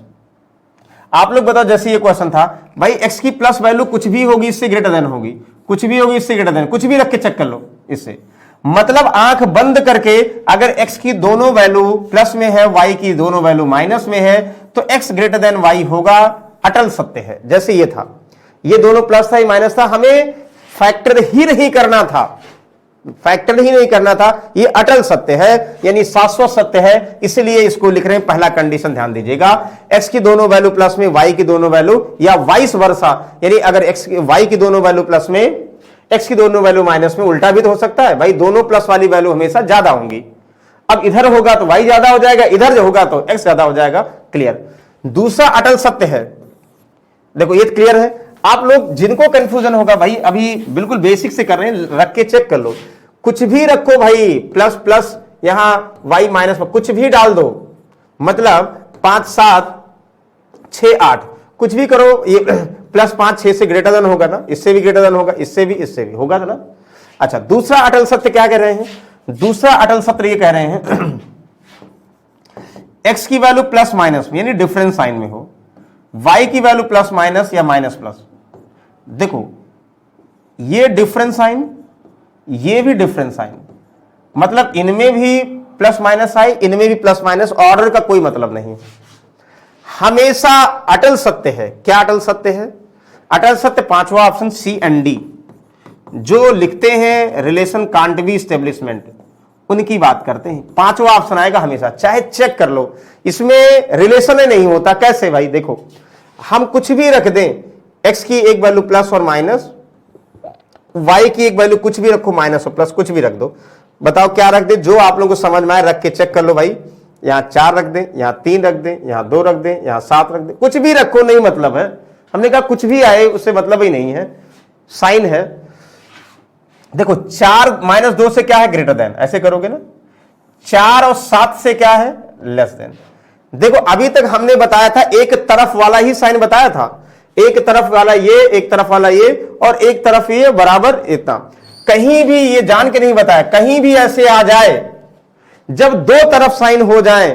आप लोग बताओ, जैसे ये क्वेश्चन था भाई, x की प्लस वैल्यू कुछ भी होगी इससे ग्रेटर देन होगी, कुछ भी होगी इससे ग्रेटर देन, कुछ भी रख के चेक कर लो इससे, मतलब आंख बंद करके अगर x की दोनों वैल्यू प्लस में है, y की दोनों वैल्यू माइनस में है, तो x ग्रेटर देन y होगा, अटल सत्य है। जैसे ये था, ये दोनों प्लस था, ये माइनस था, हमें फैक्टर ही नहीं करना था, ये अटल सत्य है, यानी शाश्वत सत्य है, इसलिए इसको लिख रहे हैं। पहला कंडीशन ध्यान दीजिएगा, x की दोनों वैल्यू प्लस में, y की दोनों वैल्यू, या वाइस वर्सा, यानी अगर y की दोनों वैल्यू प्लस में, x की दोनों वैल्यू माइनस में, उल्टा भी तो हो सकता है भाई, दोनों प्लस वाली वैल्यू हमेशा ज्यादा होंगी। अब इधर होगा तो y ज्यादा हो जाएगा, इधर जो होगा तो x ज्यादा हो जाएगा। क्लियर। दूसरा अटल सत्य है, देखो ये क्लियर है। आप लोग जिनको कंफ्यूजन होगा भाई, अभी बिल्कुल बेसिक से कर रहे हैं, रख के चेक कर लो, कुछ भी रखो भाई, प्लस प्लस, यहां y माइनस, कुछ भी डाल दो, मतलब 5 7 6 8, कुछ भी करो, ये प्लस 5 6 से ग्रेटर देन होगा ना, इससे भी ग्रेटर देन होगा, इससे भी होगा ना। अच्छा, दूसरा अटल सत्य क्या कह रहे हैं, दूसरा अटल सत्य ये कह रहे हैं, x की वैल्यू प्लस माइनस में, यानी डिफरेंस साइन में हो, y की वैल्यू प्लस माइनस या माइनस प्लस, देखो ये डिफरेंस साइन, ये भी डिफरेंस साइन, मतलब इनमें भी प्लस माइनस आई, इनमें भी प्लस माइनस, ऑर्डर का कोई मतलब नहीं, हमेशा अटल सत्य है। क्या अटल सत्य है, अटल सत्य पांचवा ऑप्शन सी एंड डी, जो लिखते हैं रिलेशन कांट बी स्टेब्लिशमेंट, उनकी बात करते हैं। पांचवा ऑप्शन आएगा हमेशा, चाहे चेक कर लो, इसमें रिलेशन ही नहीं होता। कैसे भाई, देखो हम कुछ भी रख दें, एक्स की एक वैल्यू प्लस और माइनस, वाई की एक वैल्यू कुछ भी रखो, माइनस और प्लस कुछ भी रख दो, बताओ क्या रख दे, जो आप लोगों को समझ में आए रख के चेक कर लो भाई। यहां 4 रख दें, यहां 3 रख दें, यहां 2 रख दें, यहां 7 रख दें, कुछ भी रखो, नहीं मतलब है। हमने कहा कुछ भी आए उससे मतलब ही नहीं है, साइन है। देखो 4 माइनस 2 से क्या है, ग्रेटर देन, ऐसे करोगे ना। 4 और 7 से क्या है, लेस देन। देखो अभी तक हमने बताया था एक तरफ वाला ही साइन बताया था, एक तरफ वाला ये, एक तरफ वाला ये, और एक तरफ ये बराबर इतना। कहीं भी ये जान के नहीं बताया, कहीं भी ऐसे आ जाए जब दो तरफ साइन हो जाए,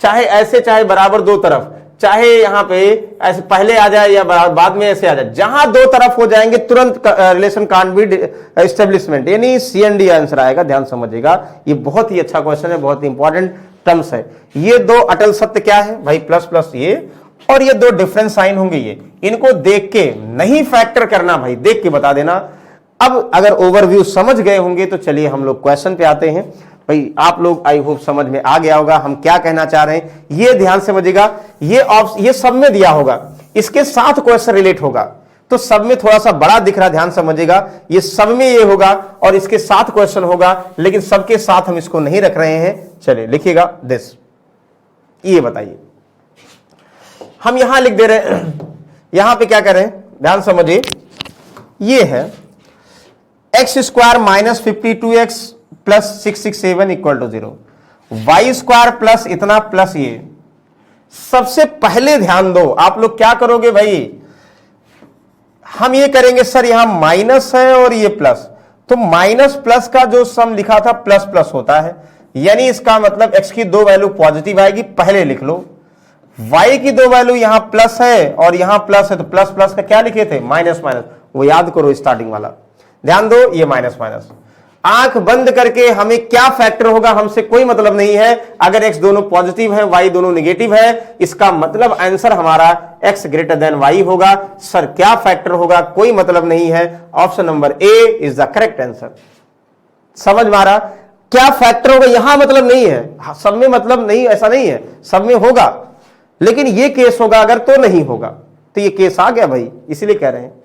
चाहे ऐसे चाहे बराबर दो तरफ, चाहे यहां पे ऐसे पहले आ जाए या बाद में ऐसे आ जाए, जहां दो तरफ हो जाएंगे तुरंत रिलेशन कांट बी एस्टेब्लिशमेंट, यानी सी एंड डी आंसर आएगा। ध्यान समझिएगा, ये बहुत ही अच्छा क्वेश्चन है, बहुत ही इंपॉर्टेंट टर्म्स है। ये दो अटल सत्य क्या है भाई, प्लस प्लस ये, और ये दो डिफरेंस साइन होंगे, ये इनको देख के नहीं फैक्टर करना भाई, देख के बता देना। अब अगर ओवरव्यू समझ गए होंगे तो चलिए हम लोग क्वेश्चन पे आते हैं। भाई आप लोग आई होप समझ में आ गया होगा हम क्या कहना चाह रहे हैं, ये ध्यान समझिएगा। ये सब में दिया होगा, इसके साथ क्वेश्चन रिलेट होगा, तो सब में थोड़ा सा बड़ा दिख रहा, ध्यान समझिएगा। ये सब में ये होगा और इसके साथ क्वेश्चन होगा, लेकिन सबके साथ हम इसको नहीं रख रहे हैं। चलिए लिखिएगा दिस, ये बताइए, हम यहां लिख दे रहे हैं, यहां पे क्या करें, ध्यान समझिए। ये है x square minus 52x plus 667 equal to 0, y square plus इतना प्लस ये। सबसे पहले ध्यान दो, आप लोग क्या करोगे भाई, हम ये करेंगे सर यहां माइनस है और ये प्लस, तो माइनस प्लस का जो सम लिखा था प्लस प्लस होता है, यानी इसका मतलब x की दो वैल्यू पॉजिटिव आएगी, पहले लिख लो। y की दो वैल्यू यहां प्लस है और यहां प्लस है, तो प्लस प्लस का क्या लिखे थे, माइनस माइनस, वो याद करो स्टार्टिंग वाला। ध्यान दो, ये माइनस माइनस, आंख बंद करके हमें क्या फैक्टर होगा हमसे कोई मतलब नहीं है। अगर x दोनों पॉजिटिव है, y दोनों नेगेटिव है, इसका मतलब आंसर हमारा x ग्रेटर देन y होगा। सर क्या फैक्टर होगा, कोई मतलब नहीं है, option number A is the correct answer. समझ मारा, क्या फैक्टर होगा यहां मतलब नहीं है, सब में मतलब नहीं, ऐसा नहीं है, सब में होगा, लेकिन ये केस होगा अगर तो नहीं होगा, तो ये केस आ गया भाई, इसीलिए कह रहे हैं।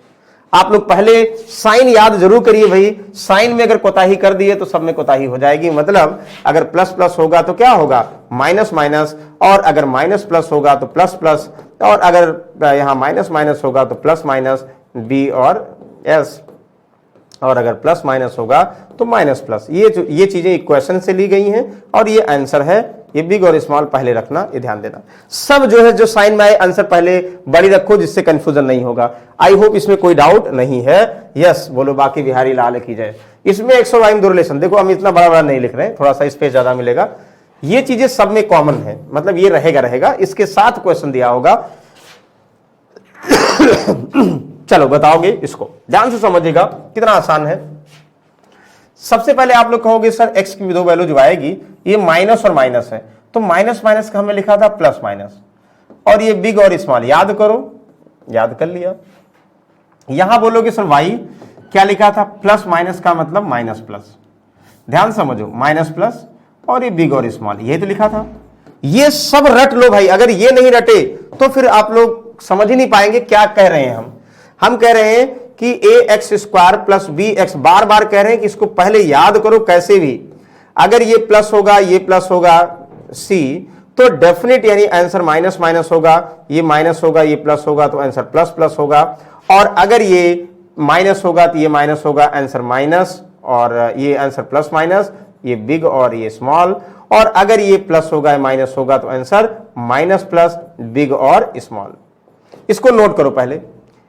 आप लोग पहले साइन याद जरूर करिए भाई, साइन में अगर कोताही कर दिए तो सब में कोताही हो जाएगी। मतलब अगर प्लस प्लस होगा तो क्या होगा, माइनस माइनस, और अगर माइनस प्लस होगा तो प्लस प्लस, और अगर यहां माइनस माइनस होगा तो प्लस माइनस, बी और एस, और अगर प्लस माइनस होगा तो माइनस प्लस। ये चीजें इक्वेशन से ली गई हैं और ये आंसर है। ये बिग और स्मॉल पहले रखना, ये ध्यान देना। सब जो है जो साइन में आए आंसर पहले बड़ी रखो, जिससे कंफ्यूजन नहीं होगा। आई होप इसमें कोई डाउट नहीं है। यस बोलो, बाकी बिहारी लाल की जय। इसमें 100 दो रिलेशन, देखो हम इतना बड़ा बड़ा नहीं लिख रहे हैं, थोड़ा सा स्पेस ज्यादा मिलेगा। ये चीजें सब में कॉमन है, मतलब ये रहेगा, इसके साथ क्वेश्चन दिया होगा। चलो बताओगे इसको, ध्यान से समझिएगा कितना आसान है। सबसे पहले आप लोग कहोगे सर x की दो वैल्यू जो आएगी ये माइनस और माइनस है, तो माइनस माइनस का हमने लिखा था प्लस माइनस, और ये बिग और स्मॉल याद करो, याद कर लिया। यहां बोलोगे सर y क्या लिखा था, प्लस माइनस का मतलब माइनस प्लस, ध्यान समझो, माइनस प्लस, और ये बिग और स्मॉल ये तो लिखा था। ये सब रट लो भाई, अगर ये नहीं रटे तो फिर आप लोग समझ ही नहीं पाएंगे क्या कह रहे हैं हम कह रहे हैं कि A X square plus B X, बार बार कह रहे हैं कि इसको पहले याद करो कैसे भी। अगर ये प्लस होगा, ये प्लस होगा सी, तो डेफिनेट यानी आंसर माइनस माइनस होगा, ये माइनस होगा, ये प्लस होगा, तो आंसर प्लस प्लस होगा। और अगर ये माइनस होगा तो ये माइनस होगा, आंसर माइनस, और ये आंसर प्लस माइनस, ये बिग और ये स्मॉल। और अगर ये प्लस होगा, माइनस होगा, तो आंसर माइनस प्लस, बिग और स्मॉल। इसको नोट करो पहले,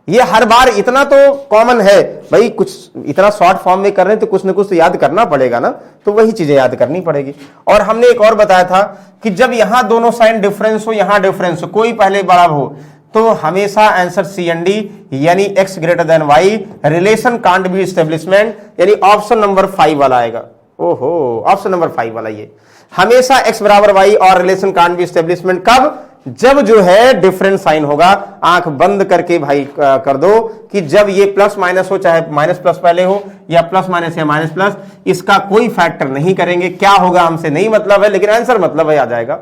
ये हर बार इतना तो कॉमन है भाई, कुछ इतना शॉर्ट फॉर्म में कर रहे हैं तो कुछ ना कुछ तो याद करना पड़ेगा ना, तो वही चीजें याद करनी पड़ेगी। और हमने एक और बताया था कि जब यहां दोनों साइन डिफरेंस हो, यहां डिफरेंस हो, कोई पहले बड़ा हो, तो हमेशा आंसर सी एंड डी, यानी x greater than y, relation can't be establishment, यानी ऑप्शन नंबर 5 वाला आएगा। ओहो, ऑप्शन नंबर 5 वाला, ये हमेशा एक्स बराबर वाई और रिलेशन कांट बी एस्टेब्लिशमेंट कब, जब जो है डिफरेंट साइन होगा, आंख बंद करके भाई कर दो कि जब ये प्लस माइनस हो, चाहे माइनस प्लस पहले हो या प्लस माइनस या माइनस प्लस, इसका कोई फैक्टर नहीं करेंगे। क्या होगा हमसे नहीं मतलब है, लेकिन आंसर मतलब है आ जाएगा।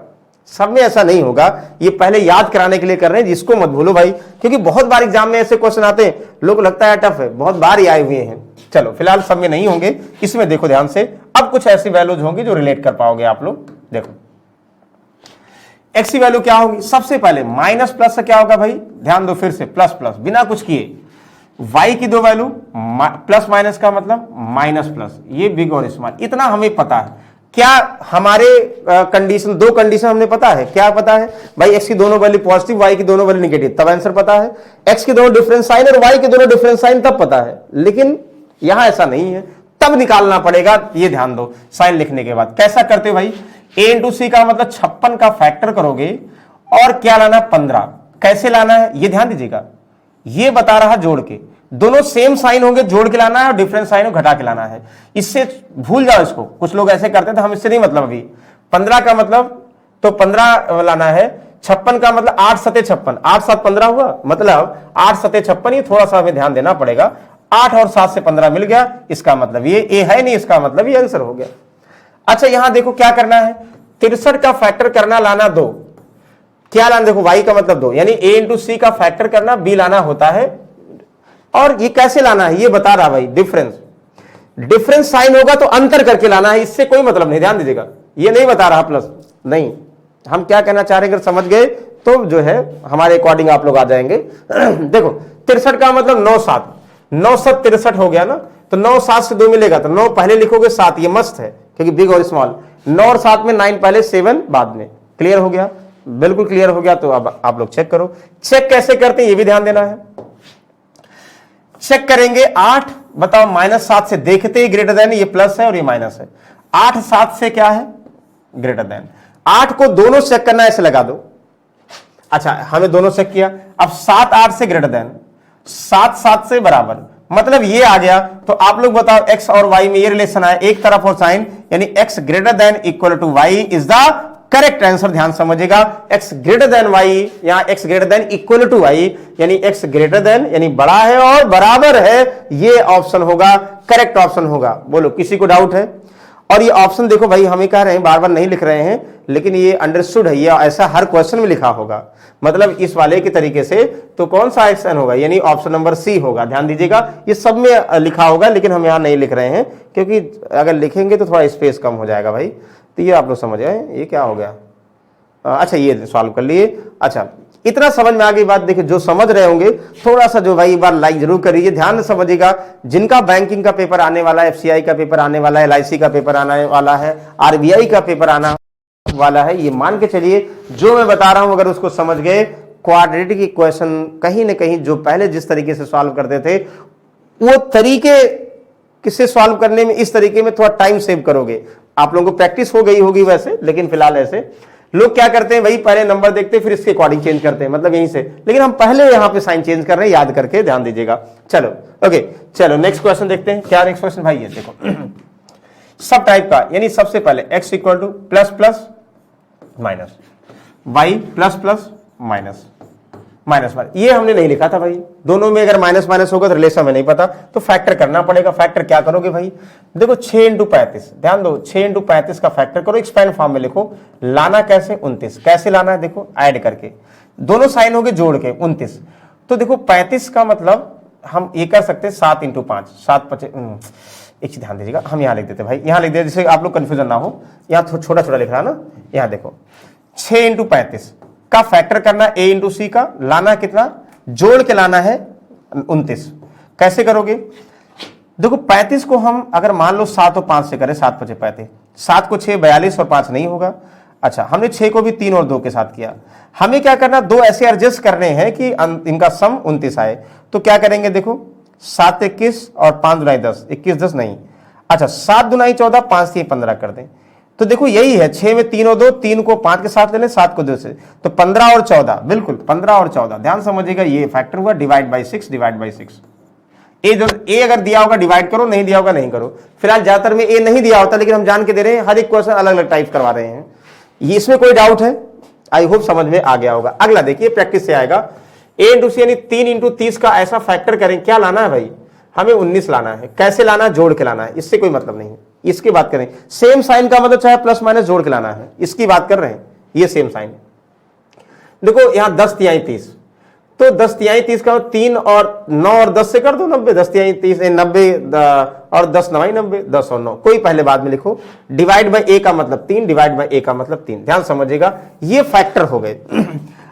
सब में ऐसा नहीं होगा, ये पहले याद कराने के लिए कर रहे हैं, जिसको मत भूलो भाई, क्योंकि बहुत बार एग्जाम में ऐसे क्वेश्चन आते हैं, लोग लगता है टफ है, बहुत बार ही आए हुए हैं। चलो फिलहाल सब में नहीं होंगे, इसमें देखो ध्यान से। अब कुछ ऐसी वैल्यूज होंगी जो रिलेट कर पाओगे आप लोग। देखो एक्स की वैल्यू क्या होगी, सबसे पहले माइनस प्लस से क्या होगा भाई, ध्यान दो फिर से, प्लस प्लस बिना कुछ किए। वाई की दो वैल्यू, प्लस माइनस का मतलब माइनस प्लस, ये बिग और स्मॉल, इतना हमें पता है। क्या हमारे कंडीशन, दो कंडीशन हमने पता है, क्या पता है भाई, एक्स की दोनों वैल्यू पॉजिटिव, वाई की दोनों वैल्यू नेगेटिव, तब आंसर पता है। एक्स के दोनों डिफरेंट साइन और वाई के दोनों डिफरेंट साइन तब पता है, लेकिन यहां ऐसा नहीं है, तब निकालना पड़ेगा। ये ध्यान दो, साइन लिखने के बाद कैसा करते हो भाई, a इंटू सी का मतलब 56 का फैक्टर करोगे और क्या लाना, 15। कैसे लाना है ये ध्यान दीजिएगा, ये बता रहा जोड़ के, दोनों सेम साइन होंगे, जोड़ के लाना है, और डिफरेंट साइन हो घटा के लाना है। इससे भूल जाओ इसको, कुछ लोग ऐसे करते थे, हम इससे नहीं मतलब। अभी 15 का मतलब तो 15 लाना है, 56 का मतलब 8 सते 56, 8 7 15 हुआ, मतलब 8 सते 56। ये थोड़ा सा हमें ध्यान देना पड़ेगा, 8 और 7 से 15 मिल गया, इसका मतलब ये ए है नहीं, इसका मतलब ये आंसर हो गया। अच्छा यहां देखो क्या करना है, 63 का फैक्टर करना, लाना 2, क्या लाना, देखो y का मतलब 2, यानी a इंटू सी का फैक्टर करना, b लाना होता है। और ये कैसे लाना है ये बता रहा भाई, डिफरेंस साइन होगा तो अंतर करके लाना है, इससे कोई मतलब नहीं, ध्यान दीजिएगा, ये नहीं बता रहा प्लस नहीं। हम क्या कहना चाह रहे हैं, अगर समझ गए तो जो है हमारे अकॉर्डिंग आप लोग आ जाएंगे। देखो 63 का मतलब 9 7, 9 7 63 हो गया ना, तो 9 7 से 2 मिलेगा, तो 9 पहले लिखोगे, 7 ये मस्त है क्योंकि बिग और स्मॉल, 9 और 7 में 9 पहले 7 बाद में। क्लियर हो गया, बिल्कुल क्लियर हो गया। तो अब आप लोग चेक करो, चेक कैसे करते हैं ये भी ध्यान देना है। चेक करेंगे 8, बताओ -7 से देखते ही ग्रेटर देन, ये प्लस है और ये माइनस है, 8 7 से क्या है ग्रेटर देन, 8 को दोनों चेक करना, ऐसे लगा दो। अच्छा हमें दोनों चेक किया, अब 7 8 से ग्रेटर देन, 7 7 से बराबर, मतलब ये आ गया। तो आप लोग बताओ x और y में ये रिलेशन है, एक तरफ और साइन, यानी x greater than equal to y is the correct answer. ध्यान समझिएगा, x ग्रेटर देन y, यहां x greater than equal to y, यानी x ग्रेटर देन यानी बड़ा है और बराबर है, ये ऑप्शन होगा, करेक्ट ऑप्शन होगा। बोलो किसी को डाउट है? और ये ऑप्शन देखो भाई, हमें कह रहे हैं, बार बार नहीं लिख रहे हैं, लेकिन ये अंडरस्टूड है, ये ऐसा हर क्वेश्चन में लिखा होगा, मतलब इस वाले के तरीके से। तो कौन सा ऑप्शन होगा, यानी ऑप्शन नंबर सी होगा। ध्यान दीजिएगा, ये सब में लिखा होगा, लेकिन हम यहां नहीं लिख रहे हैं, क्योंकि अगर लिखेंगे तो थोड़ा स्पेस कम हो जाएगा भाई। तो ये आप लोग समझ आए, ये क्या हो गया। अच्छा ये सॉल्व कर लिए। अच्छा इतना समझ में आ गई बात। देखिए जो समझ रहे होंगे थोड़ा सा जो भाई एक बार लाइक जरूर करिए, ध्यान से समझिएगा। जिनका बैंकिंग का पेपर आने वाला है, एफसीआई का पेपर आने वाला है, एलआईसी का पेपर आने वाला है, आरबीआई का पेपर आना वाला है, ये मान के चलिए जो मैं बता रहा हूं अगर उसको समझ गए, क्वाड्रेटिक इक्वेशन कहीं ना कहीं जो पहले जिस तरीके से सॉल्व करते थे, वो तरीके किससे सॉल्व करने में, इस तरीके में थोड़ा टाइम सेव करोगे। आप लोगों को प्रैक्टिस हो गई होगी वैसे, लेकिन फिलहाल ऐसे लोग क्या करते हैं भाई, पहले नंबर देखते हैं फिर इसके अकॉर्डिंग चेंज करते हैं, मतलब यहीं से। लेकिन हम पहले यहां पे साइन चेंज कर रहे हैं, याद करके ध्यान दीजिएगा। चलो ओके, चलो नेक्स्ट क्वेश्चन देखते हैं। क्या नेक्स्ट क्वेश्चन भाई, ये देखो सब टाइप का, यानी सबसे पहले x equal two plus plus minus, y plus plus minus minus minus, ये हमने नहीं लिखा था भाई। दोनों में अगर माइनस माइनस होगा तो रिलेशन में नहीं पता, तो फैक्टर करना पड़ेगा। फैक्टर क्या करोगे भाई, देखो 6 इंटू 35, ध्यान दो 6 इंटू 35 का फैक्टर करो, एक्सपेंड फॉर्म में लिखो। लाना कैसे, 29, कैसे लाना है देखो, ऐड करके, दोनों साइन हो गए जोड़ के 29। तो देखो 35 का मतलब हम ये कर सकते हैं 7 इंटू 5, 7 5, एक चीज ध्यान दीजिएगा, हम यहाँ लिख देते भाई, यहाँ लिख देते जिससे आप लोग कंफ्यूजन ना हो। यहाँ छोटा छोटा लिख रहा है ना, यहाँ देखो 6 इंटू 35 का फैक्टर करना a इंटू सी का, लाना कितना, जोड़ के लाना है 29। कैसे करोगे, देखो 35 को हम अगर मान लो 7 और 5 से करें, 7 5 35, 7 को 6 42 और 5 नहीं होगा। अच्छा हमने 6 को भी 3 और 2 के साथ किया। हमें क्या करना, दो ऐसे एडजस्ट करने हैं कि इनका सम 29 आए। तो क्या करेंगे, देखो 7 21 और 5 दुनाई 10, 21 10 नहीं, अच्छा 7 दुनाई 14, 5 3 15 कर दें। तो देखो यही है, 6 में 3 और 2, 3 को 5 के साथ ले लें, 7 को 2 से, तो 15 और 14, बिल्कुल 15 और 14। ध्यान समझिएगा, ये फैक्टर हुआ, डिवाइड बाई 6, डिवाइड बाई 6। ए अगर दिया होगा डिवाइड करो, नहीं दिया होगा नहीं करो। फिलहाल ज्यादातर में ए नहीं दिया होता, लेकिन हम जान के दे रहे हैं, हर एक क्वेश्चन अलग अलग टाइप करवा रहे हैं। ये इसमें कोई डाउट है? आई होप समझ में आ गया होगा। अगला देखिए प्रैक्टिस से आएगा, a इंटू सी यानी 3 इंटू 30 का ऐसा फैक्टर करें, क्या लाना है भाई, हमें 19 लाना है। कैसे लाना है, जोड़ के लाना है, इससे कोई मतलब नहीं है, इसकी बात करें। सेम साइन का मतलब चाहे प्लस माइनस जोड़ के लाना है, इसकी बात कर रहे हैं, ये सेम साइन। देखो यहां 10 तिहाई 30, तो 10 तिहाई 30 का 3 और 9 और 10 से कर दो 90, 10 तिहाई 30 90 और 10 9 90, 10 और 9, कोई पहले बाद में लिखो। डिवाइड बाय ए का मतलब 3, डिवाइड बाय ए का मतलब 3। ध्यान समझिएगा, ये फैक्टर हो गए।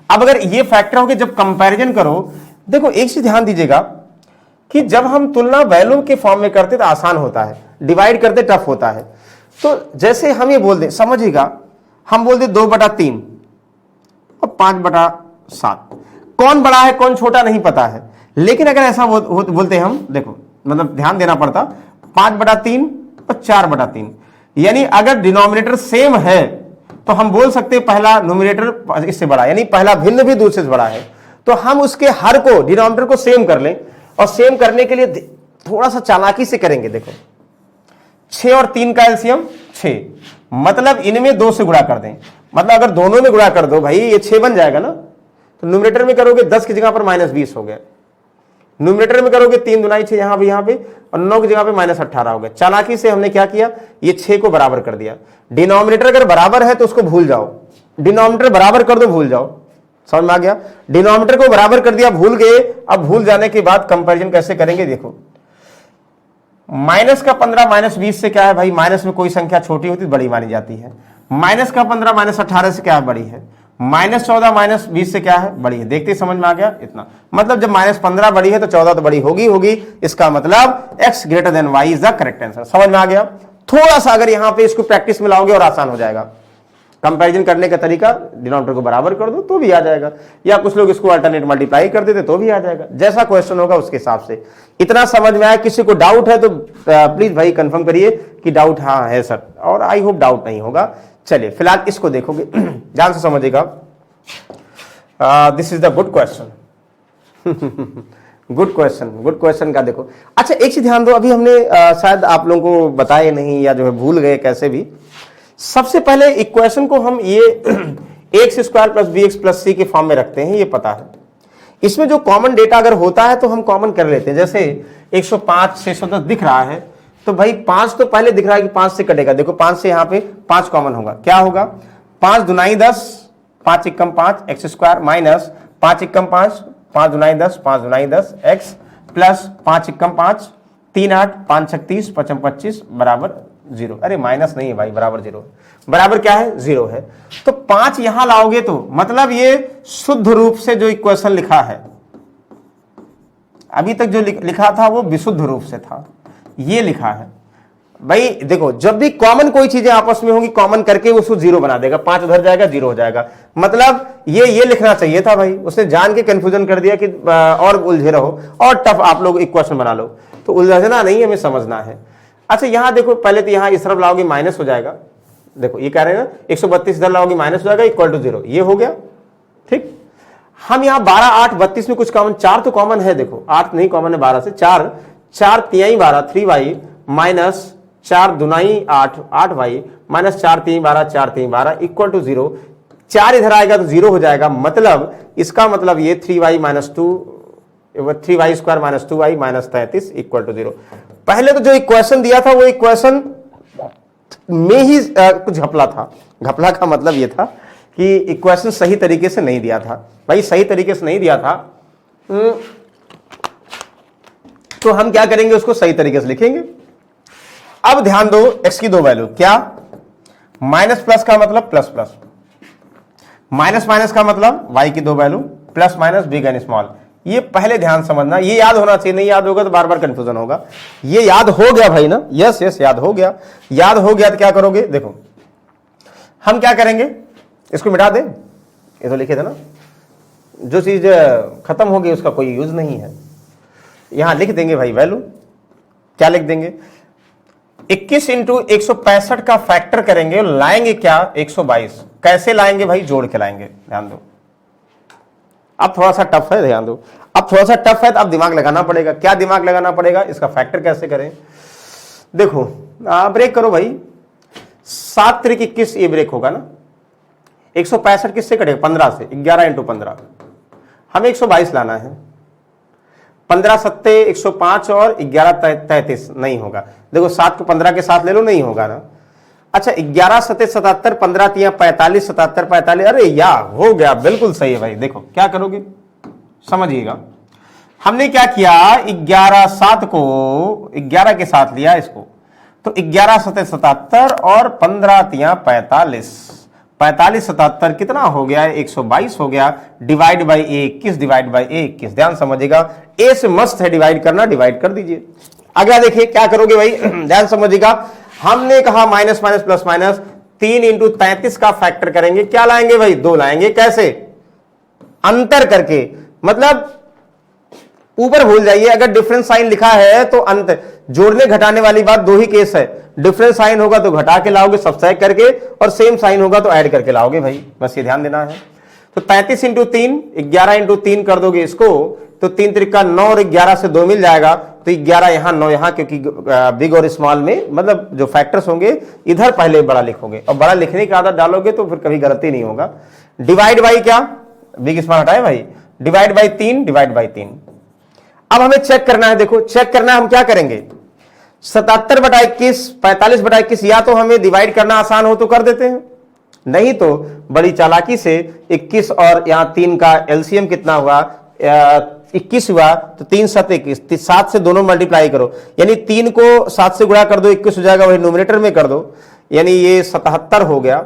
अब अगर ये फैक्टर हो गए, जब कंपैरिजन करो, देखो एक चीज ध्यान दीजिएगा कि जब हम तुलना वैल्यू के फॉर्म में करते तो आसान होता है, डिवाइड करते टफ होता है। तो जैसे हम ये बोल दें, समझिएगा, हम बोल दें 2/3 और 5/7, कौन बड़ा है कौन छोटा नहीं पता है, लेकिन अगर ऐसा बोलते हैं हम, देखो मतलब ध्यान देना पड़ता, 5/3 और 4/3, यानी अगर डिनोमिनेटर सेम है तो हम बोल सकते हैं पहला न्यूमरेटर इससे बड़ा, यानी पहला भिन्न भी दूसरे से बड़ा है, तो हम उसके हर को डिनोमिनेटर को सेम कर लें। और सेम करने के लिए थोड़ा सा चालाकी से करेंगे। देखो 6 और 3 का एलसीएम 6, मतलब इनमें 2 से गुणा कर दें, मतलब अगर दोनों में गुणा कर दो भाई ये 6 बन जाएगा ना, तो न्यूमरेटर में करोगे 10 की जगह पर -20 हो गया, न्यूमरेटर में करोगे 3 दूना 6 यहां पे, और 9 की जगह पे -18 हो गया। चालाकी से हमने क्या किया, ये 6 को बराबर कर दिया। डिनोमिनेटर अगर बराबर है तो उसको भूल जाओ, डिनोमिनेटर बराबर कर दो, भूल जाओ, समझ में आ गया। डिनोमिनेटर को बराबर कर दिया, भूल गए। अब भूल जाने के बाद कंपैरिजन कैसे करेंगे, देखो माइनस का 15 -20 से क्या है भाई, माइनस में कोई संख्या छोटी होती बड़ी मानी जाती है। माइनस का 15 -18 से क्या है, बड़ी है। -14 -20 से क्या है, बड़ी है। देखते समझ में आ गया इतना, मतलब जब -15 बड़ी है तो 14 तो बड़ी होगी। इसका मतलब x greater than y is the correct answer. समझ में आ गया। थोड़ा सा अगर यहां पे इसको प्रैक्टिस में लाओगे और आसान हो जाएगा। कंपैरिजन करने का तरीका, डिनोमिनेटर को बराबर कर दो तो भी आ जाएगा, या कुछ लोग इसको अल्टरनेट मल्टीप्लाई कर देते तो भी आ जाएगा। जैसा क्वेश्चन होगा उसके हिसाब से। इतना समझ में आया। किसी को डाउट है तो प्लीज भाई कंफर्म करिए कि डाउट हाँ है सर, और आई होप डाउट नहीं होगा। चलिए फिलहाल इसको देखोगे, ध्यान से समझिएगा। This is the good question. Good question का देखो। अच्छा एक चीज ध्यान दो, अभी हमने शायद आप लोगों को बताए नहीं, या जो है भूल गए कैसे भी। सबसे पहले इक्वेशन को हम ये ax² + bx + c के फॉर्म में रखते हैं, ये पता है। इसमें जो कॉमन डेटा अगर होता है तो हम कॉमन कर लेते हैं। जैसे 105 610 दिख रहा है, तो भाई 5 तो पहले दिख रहा है कि 5 से कटेगा। देखो 5 से यहाँ पे 5 कॉमन होगा, क्या होगा, 5 दूनाई 10, 5 एकम 5 x² माइनस 5 एकम 5, 5 दूनाई 10, 5 दूनाई 10 x प्लस 5 एकम 5 3 8 5 36 5 25 बराबर 0। अरे माइनस नहीं है भाई, बराबर 0। बराबर क्या है, 0 है। तो 5 यहां लाओगे तो मतलब ये शुद्ध रूप से जो इक्वेशन लिखा है, अभी तक जो लिखा था वो विशुद्ध रूप से था, ये लिखा है भाई। देखो जब भी कॉमन कोई चीजें आपस में होंगी, कॉमन करके उसको 0 बना देगा, 5 उधर जाएगा 0 हो जाएगा। मतलब ये लिखना चाहिए था भाई, उसने जान के कंफ्यूजन कर दिया कि और उलझे रहो और टफ आप लोग इक्वेशन बना लो। तो उलझना नहीं, हमें समझना है। अच्छा यहां देखो, पहले तो यहां इस तरफ लाओगे माइनस हो जाएगा। देखो ये कह रहे हैं ना 132 इधर लाओगे माइनस हो जाएगा, इक्वल टू 0, ये हो गया ठीक। हम यहां 12 8 32 में कुछ कॉमन, 4 तो कॉमन है। देखो 8 नहीं कॉमन है 12 से, 4 तिहाई 12 3y माइनस 4 दूनाई 8 8y माइनस 4 तिहाई 12 4 तिहाई 12 इक्वल टू 0। 4 इधर आएगा तो 0 हो जाएगा। मतलब इसका मतलब ये 3y - 2 3y² - 2y minus 33 equal to 0। पहले तो जो इक्वेशन दिया था वो इक्वेशन में ही कुछ घपला था। घपला का मतलब ये था कि इक्वेशन सही तरीके से नहीं दिया था भाई, सही तरीके से नहीं दिया था। तो हम क्या करेंगे, उसको सही तरीके से लिखेंगे। अब ध्यान दो, x की 2 वैल्यू, क्या माइनस प्लस का मतलब प्लस प्लस, माइनस माइनस का मतलब y की 2 value, plus minus big and small. ये पहले ध्यान समझना, ये याद होना चाहिए, नहीं याद होगा तो बार बार कंफ्यूजन होगा। ये याद हो गया भाई ना, यस याद हो गया। याद हो गया तो क्या करोगे, देखो हम क्या करेंगे, इसको मिटा दे, ये तो लिखे थे ना, जो चीज खत्म हो गई उसका कोई यूज नहीं है। यहां लिख देंगे भाई वैल्यू, क्या लिख देंगे, 21 इंटू 165 का फैक्टर करेंगे, लाएंगे क्या 122। कैसे लाएंगे भाई, जोड़ के लाएंगे। ध्यान दो, अब थोड़ा सा टफ है, ध्यान दो, अब थोड़ा सा टफ है तो अब दिमाग लगाना पड़ेगा। क्या दिमाग लगाना पड़ेगा, इसका फैक्टर कैसे करें। देखो ब्रेक करो भाई, 7 × 21 ये ब्रेक होगा ना, 165 किससे कटेगा? 15 से। 11 इंटू 15, हमें 122 लाना है। 15 सत्ते 105 और 11 33 नहीं होगा। देखो 7 को 15 के साथ ले लो, नहीं होगा ना। अच्छा 11 सत्ते 77, 15 तिया 45, 77 45, अरे यार हो गया, बिल्कुल सही है भाई। देखो क्या करोगे समझिएगा, हमने क्या किया, 11 7 को 11 के साथ लिया इसको, तो 11 सत्ते 77 और 15 तिया 45, 45 77 कितना हो गया? 122 हो गया। Divide by A 21, divide by A 21। ध्यान समझिएगा, ए से मस्त है डिवाइड करना, डिवाइड कर दीजिए। अगला देखिए क्या करोगे भाई, ध्यान समझिएगा, हमने कहा minus minus plus minus, 3 into 33 का फैक्टर करेंगे, क्या लाएंगे भाई? 2 लाएंगे। कैसे? अंतर करके, मतलब ऊपर भूल जाइए, अगर डिफरेंस साइन लिखा है तो अंत, जोड़ने घटाने वाली बात दो ही केस है। डिफरेंस साइन होगा तो घटा के लाओगे सबट्रैक्ट करके, और सेम साइन होगा तो ऐड करके लाओगे भाई, बस ये ध्यान देना है। तो 33 इंटू 3, 11 इंटू 3 कर दोगे इसको, तो 3 त्रिका 9 और 11 से 2 मिल जाएगा, तो 11 यहां 9 यहां, क्योंकि बिग और स्मॉल में मतलब जो फैक्टर्स होंगे इधर पहले बड़ा लिखोगे, और बड़ा लिखने की आदत डालोगे तो फिर कभी गलती नहीं होगा। डिवाइड बाई क्या, बिग स्मॉल हटाए भाई, डिवाइड बाई 3, डिवाइड बाई 3। अब हमें चेक करना है, देखो चेक करना है, हम क्या करेंगे, 77 बटा 21, 45 बटा 21, या तो हमें डिवाइड करना आसान हो तो कर देते हैं, नहीं तो बड़ी चालाकी से 21 और यहां 3 का एलसीएम कितना हुआ, 21 हुआ, तो 3 7 21, 7 से दोनों मल्टीप्लाई करो, यानी 3 को 7 से गुणा कर दो, 21 हो जाएगा, वही न्यूमरेटर में कर दो, यानी ये 77 हो गया।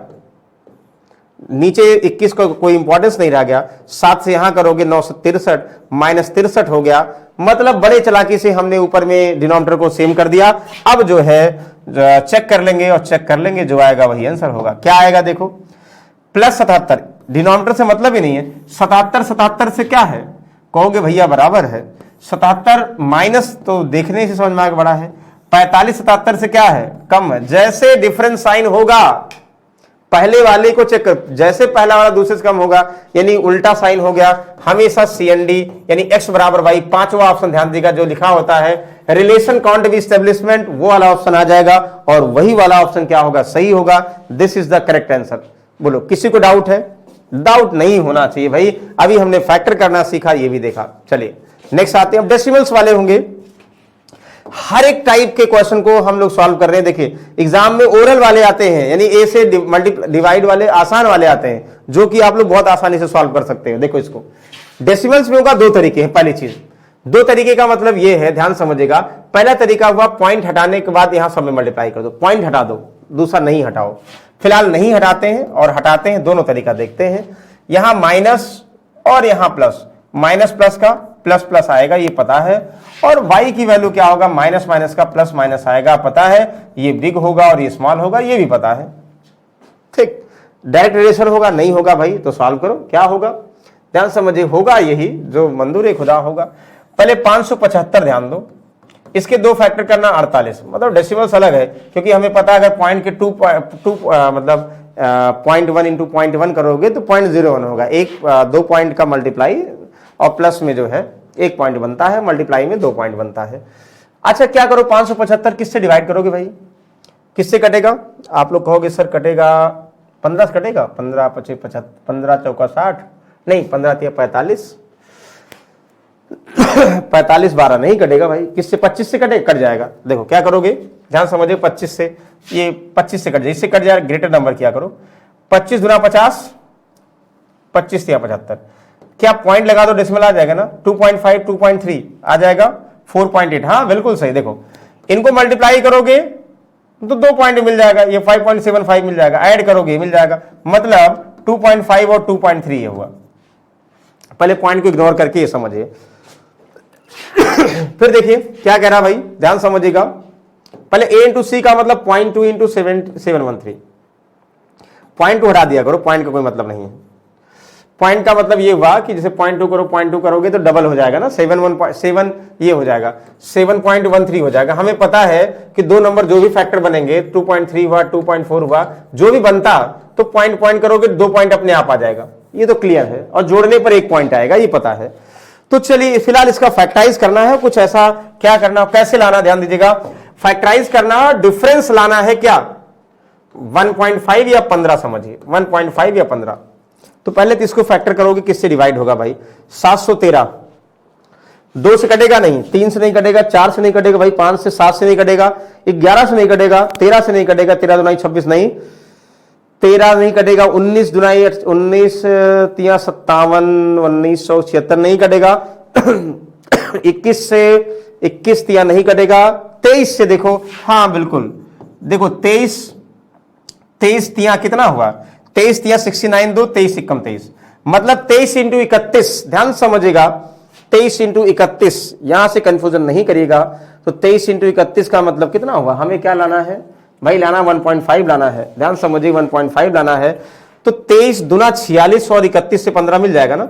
नीचे 21 को कोई इंपॉर्टेंस नहीं रह गया, 7 से यहां करोगे 9 से 63, माइनस 63 हो गया। मतलब बड़े चालाकी से हमने ऊपर में डिनोमिनेटर को सेम कर दिया। अब जो है चेक कर लेंगे, और चेक कर लेंगे, जो आएगा वही आंसर होगा। क्या आएगा देखो, प्लस 77, डिनोमिनेटर से मतलब ही नहीं है, 77 77 से क्या है, कहोगे भैया बराबर है, 77 माइनस तो देखने से समझ में आगे बड़ा है, 45 77 से क्या है, कम है। जैसे डिफरेंस साइन होगा पहले वाले को चेक कर, जैसे पहला वाला दूसरे से कम होगा, यानी उल्टा साइन हो गया, हमेशा सीएनडी यानी एक्स बराबर वाई, पांचवा ऑप्शन ध्यान देगा, जो लिखा होता है रिलेशन काउंट बी एस्टेब्लिशमेंट, वो वाला ऑप्शन आ जाएगा, और वही वाला ऑप्शन क्या होगा, सही होगा। This is the correct answer. बोलो किसी को डाउट है? डाउट नहीं होना चाहिए भाई। अभी हमने फैक्टर करना सीखा, ये भी देखा। चलिए नेक्स्ट आते हैं, अब डेसिमल्स वाले होंगे। हर एक टाइप के क्वेश्चन को हम लोग सॉल्व कर रहे हैं। देखिए एग्जाम में ओरल वाले आते हैं, यानी ए से डिवाइड वाले, आसान वाले आते हैं, जो कि आप लोग बहुत आसानी से सॉल्व कर सकते हैं। देखो इसको डेसिमल्स में होगा, दो तरीके हैं। पहली चीज, दो तरीके का मतलब ये है, ध्यान समझिएगा, पहला तरीका हुआ पॉइंट हटाने के बाद यहां सब में मल्टीप्लाई कर दो, पॉइंट हटा दो, दूसरा नहीं हटाओ। फिलहाल नहीं हटाते हैं और हटाते हैं, दोनों तरीका देखते हैं। यहां माइनस और यहां प्लस, माइनस प्लस का प्लस प्लस आएगा, ये पता है, और y की वैल्यू क्या होगा, माइनस माइनस का प्लस माइनस आएगा, पता है, ये बिग होगा और ये स्मॉल होगा, ये भी पता है। ठीक, डायरेक्ट रिलेशन होगा, नहीं होगा भाई तो सॉल्व करो, क्या होगा ध्यान समझिए, होगा यही जो मंजूर खुदा होगा। पहले 575 ध्यान दो, इसके दो फैक्टर करना 48, मतलब डेसिमल्स अलग है, क्योंकि हमें पता है अगर पॉइंट के मतलब 0.1 इंटू 0.1 करोगे तो 0.01 होगा, एक 2 पॉइंट का मल्टीप्लाई, और प्लस में जो है 1 पॉइंट बनता है, मल्टीप्लाई में 2 पॉइंट बनता है। अच्छा क्या करो, 575 किससे डिवाइड करोगे भाई, किससे कटेगा? आप लोग कहोगे सर कटेगा 15 से कटेगा, 15 25 75, 15 चौका 60, नहीं 15 तिया 45, 45 12 नहीं कटेगा भाई, किससे? 25 से कटेगा, कट जाएगा। देखो क्या करोगे, ध्यान समझिए, 25 से, ये 25 से कट जाए, इससे कट जाए, ग्रेटर नंबर किया करो, 25 गुना 50, 25 तिया 75, क्या पॉइंट लगा दो, डेसिमल आ जाएगा ना, 2.5 2.3 आ जाएगा, 4.8, हाँ बिल्कुल सही। देखो इनको मल्टीप्लाई करोगे तो 2 पॉइंट मिल जाएगा, ये 5.75 मिल जाएगा, ऐड करोगे मिल जाएगा, मतलब 2.5 और 2.3 ये हुआ। पहले पॉइंट को इग्नोर करके ये समझिए। फिर देखिए क्या कह रहा भाई, ध्यान समझिएगा, पहले a इंटू सी का मतलब 0.2 इंटू 713, पॉइंट को हटा दिया करो, पॉइंट का कोई मतलब नहीं है। पॉइंट का मतलब ये हुआ कि जैसे 0.2 करो, 0.2 करोगे तो डबल हो जाएगा ना, 7 ये हो जाएगा, 7.13 हो जाएगा। हमें पता है कि दो नंबर जो भी फैक्टर बनेंगे, 2.3 हुआ, 2.4 हुआ, जो भी बनता तो पॉइंट पॉइंट करोगे 2 पॉइंट अपने आप आ जाएगा, ये तो क्लियर है, और जोड़ने पर 1 पॉइंट आएगा, ये पता है। तो चलिए फिलहाल इसका फैक्टराइज करना है, कुछ ऐसा क्या करना, कैसे लाना, ध्यान दीजिएगा, फैक्टराइज करना, डिफरेंस लाना है क्या, 1.5 या 15 समझिए, 1.5 या 15। तो पहले तो इसको फैक्टर करोगे, किससे डिवाइड होगा भाई? 713 2 से कटेगा नहीं, 3 से नहीं कटेगा, 4 से नहीं कटेगा भाई, 5 से, 7 से नहीं कटेगा, 11 से नहीं कटेगा, 13 से नहीं कटेगा, 13 दुनाई 26 नहीं, 13 नहीं कटेगा, 19 दुनाई 19 तिया 57, 1976 नहीं कटेगा, 21 से 21 तिया नहीं कटेगा, 23 से देखो, हाँ बिल्कुल देखो 23 तिया कितना हुआ? 23 तिया 69 दो, 23 एकम 23, मतलब 23 इंटू 31, ध्यान समझिएगा, 23 इंटू 31, यहां से कंफ्यूजन नहीं करिएगा। तो 23 इंटू 31 का मतलब कितना हुआ? हमें क्या लाना है भाई? लाना 1.5 लाना है, ध्यान समझिए, 1.5 लाना है। तो 23 दुना 46 और 31 से 15 मिल जाएगा ना,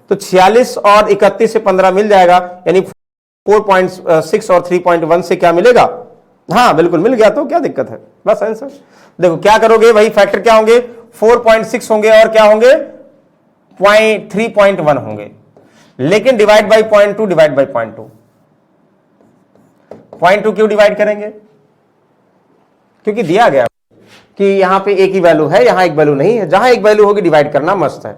तो 46 और 31 से 15 मिल जाएगा, यानी 4.6 और 3.1 से क्या मिलेगा? हाँ बिल्कुल मिल गया, तो क्या दिक्कत है? बस आंसर देखो क्या करोगे भाई, फैक्टर क्या होंगे? 4.6 होंगे और क्या होंगे? 3.1 होंगे, लेकिन डिवाइड बाई 0.2, डिवाइड बाई 0.2। 0.2 क्यों डिवाइड करेंगे? क्योंकि दिया गया कि यहां पे एक ही वैल्यू है, यहां एक वैल्यू नहीं है, जहां एक वैल्यू होगी डिवाइड करना मस्त है।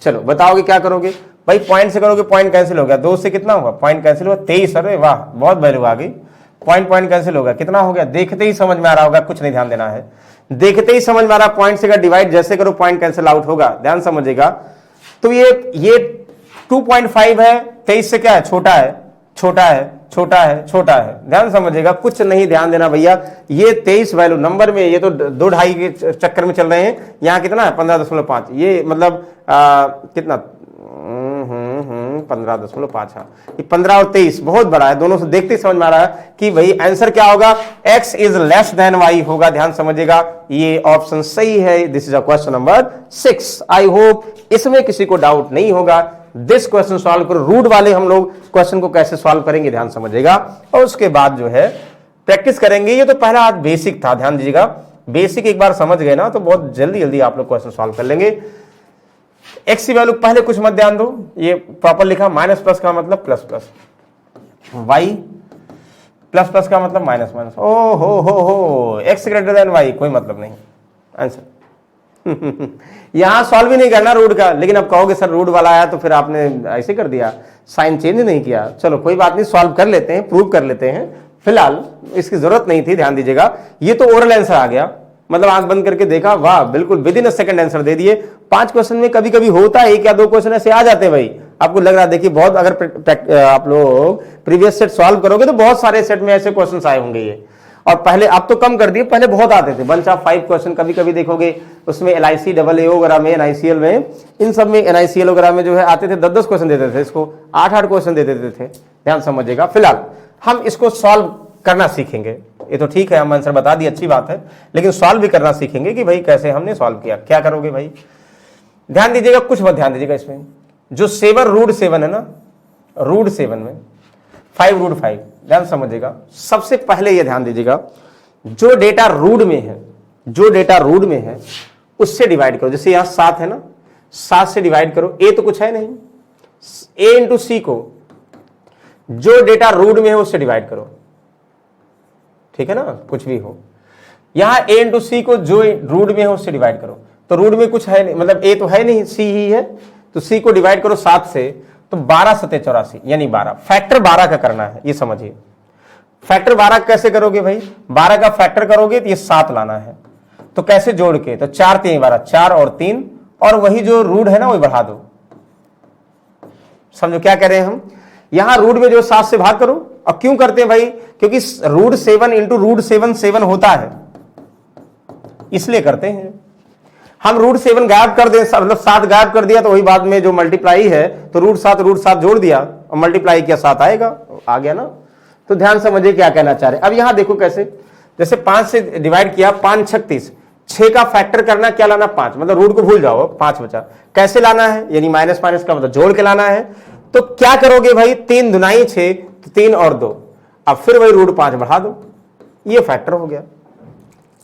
चलो बताओगे क्या करोगे भाई? पॉइंट से करोगे, पॉइंट कैंसिल हो गया, 2 से कितना होगा? पॉइंट कैंसिल हुआ, 23, अरे वाह बहुत वैल्यू आ गई, पॉइंट कैंसिल होगा, कितना हो गया? देखते ही समझ में आ रहा होगा, कुछ नहीं ध्यान देना है, देखते ही समझ में आ रहा, पॉइंट से डिवाइड जैसे करो पॉइंट कैंसिल आउट होगा, ध्यान समझिएगा। तो ये 2.5 है, 23 से क्या है? छोटा है, छोटा है, छोटा है, छोटा है, ध्यान समझिएगा, कुछ नहीं ध्यान देना भैया। ये 23 वैल्यू नंबर में, ये तो 2-2.5 के चक्कर में चल रहे हैं, यहाँ कितना है? 15.5, ये मतलब कितना? 15.5, हाँ, ये 15 और 23 बहुत बड़ा है, दोनों से देखते ही समझ में आ रहा है कि भाई आंसर क्या होगा? x is less than y होगा, ध्यान समझिएगा, ये ऑप्शन सही है। This is a question number 6। I hope इसमें किसी को डाउट नहीं होगा। दिस क्वेश्चन सॉल्व करो, रूट वाले हम लोग क्वेश्चन को कैसे सॉल्व करेंगे ध्यान समझिएगा, और उसके बाद जो है प्रैक्टिस करेंगे। ये तो पहला आज बेसिक था, ध्यान दीजिएगा, बेसिक एक बार समझ गए ना तो बहुत जल्दी जल्दी आप लोग क्वेश्चन सॉल्व कर लेंगे। एक्स की वैल्यू पहले कुछ मत ध्यान दो, ये प्रॉपर लिखा, माइनस प्लस का मतलब plus plus, y plus plus का मतलब माइनस माइनस, ओ हो एक्स ग्रेटर देन वाई, कोई मतलब नहीं आंसर। यहां सॉल्व भी नहीं करना रूट का, लेकिन अब कहोगे सर रूट वाला आया तो फिर आपने ऐसे कर दिया, साइन चेंज नहीं किया। चलो कोई बात नहीं, सॉल्व कर लेते हैं, प्रूव कर लेते हैं, फिलहाल इसकी जरूरत नहीं थी, ध्यान दीजिएगा। ये तो ओरल आंसर आ गया, मतलब आंख बंद करके देखा, वाह बिल्कुल within a second answer दे दिए। 5 क्वेश्चन में कभी कभी होता है 1 या 2 क्वेश्चन ऐसे आ जाते हैं भाई, आपको लग रहा है, देखिए बहुत, अगर आप लोग प्रीवियस सेट सॉल्व करोगे तो बहुत सारे सेट में ऐसे क्वेश्चन आए होंगे ये, और पहले अब तो कम कर दिए, पहले बहुत आते थे, बंच ऑफ 5 क्वेश्चन कभी कभी देखोगे उसमें LIC AA वगैरह में, NICL में, इन सब में, NICL वगैरह में जो है आते थे 10-10 क्वेश्चन देते थे, इसको 8-8 क्वेश्चन दे देते थे, ध्यान समझिएगा। फिलहाल हम इसको सॉल्व करना सीखेंगे, ये तो ठीक है हम आंसर बता दिए, अच्छी बात है, लेकिन सॉल्व भी करना सीखेंगे कि भाई कैसे हमने सॉल्व किया। क्या करोगे भाई, ध्यान दीजिएगा, कुछ मत ध्यान दीजिएगा इसमें, जो 7 रूट 7 है ना, रूट 7 में 5 रूट 5, ध्यान समझिएगा। सबसे पहले ये ध्यान दीजिएगा, जो डेटा रूट में है, जो डेटा रूट में है उससे डिवाइड करो। जैसे यहां 7 है ना, 7 से डिवाइड करो, ए तो कुछ है नहीं, a इंटू सी को जो डेटा रूट में है उससे डिवाइड करो, ठीक है ना, कुछ भी हो। यहां a इंटू सी को जो रूट में है उससे डिवाइड करो, तो रूट में कुछ है नहीं, मतलब a तो है नहीं, c ही है, तो c को डिवाइड करो 7 से, तो 12 7 84 यानी 12। फैक्टर 12 का करना है, ये समझिए। फैक्टर 12 कैसे करोगे भाई, 12 का फैक्टर करोगे तो ये 7 लाना है, तो कैसे जोड़ के, तो 4 3 12, 4 और 3, और वही जो रूट है ना वही बढ़ा दो। समझो क्या कह रहे हैं हम, यहां रूट में जो 7 से भाग करो। अब क्यों करते हैं भाई, क्योंकि रूट 7 इंटू रूट 7 7 होता है, इसलिए करते हैं हम। रूट 7 गायब कर दें, मतलब 7 गायब कर दिया तो वही बाद में जो मल्टीप्लाई है, तो रूट 7 जोड़ दिया और मल्टीप्लाई किया, 7 आएगा, आ गया ना। तो ध्यान समझिए क्या कहना चाह रहे हैं। अब यहां देखो कैसे, जैसे 5 से डिवाइड किया, 5 36, 6 का फैक्टर करना, क्या लाना 5, मतलब रूट को भूल जाओ, 5 बचा, कैसे लाना है, यानी माइनस माइनस का मतलब जोड़ के लाना है। तो क्या करोगे भाई, 3 दुनाई 6, 3 और 2, अब फिर वही रूट 5 बढ़ा दो, ये फैक्टर हो गया।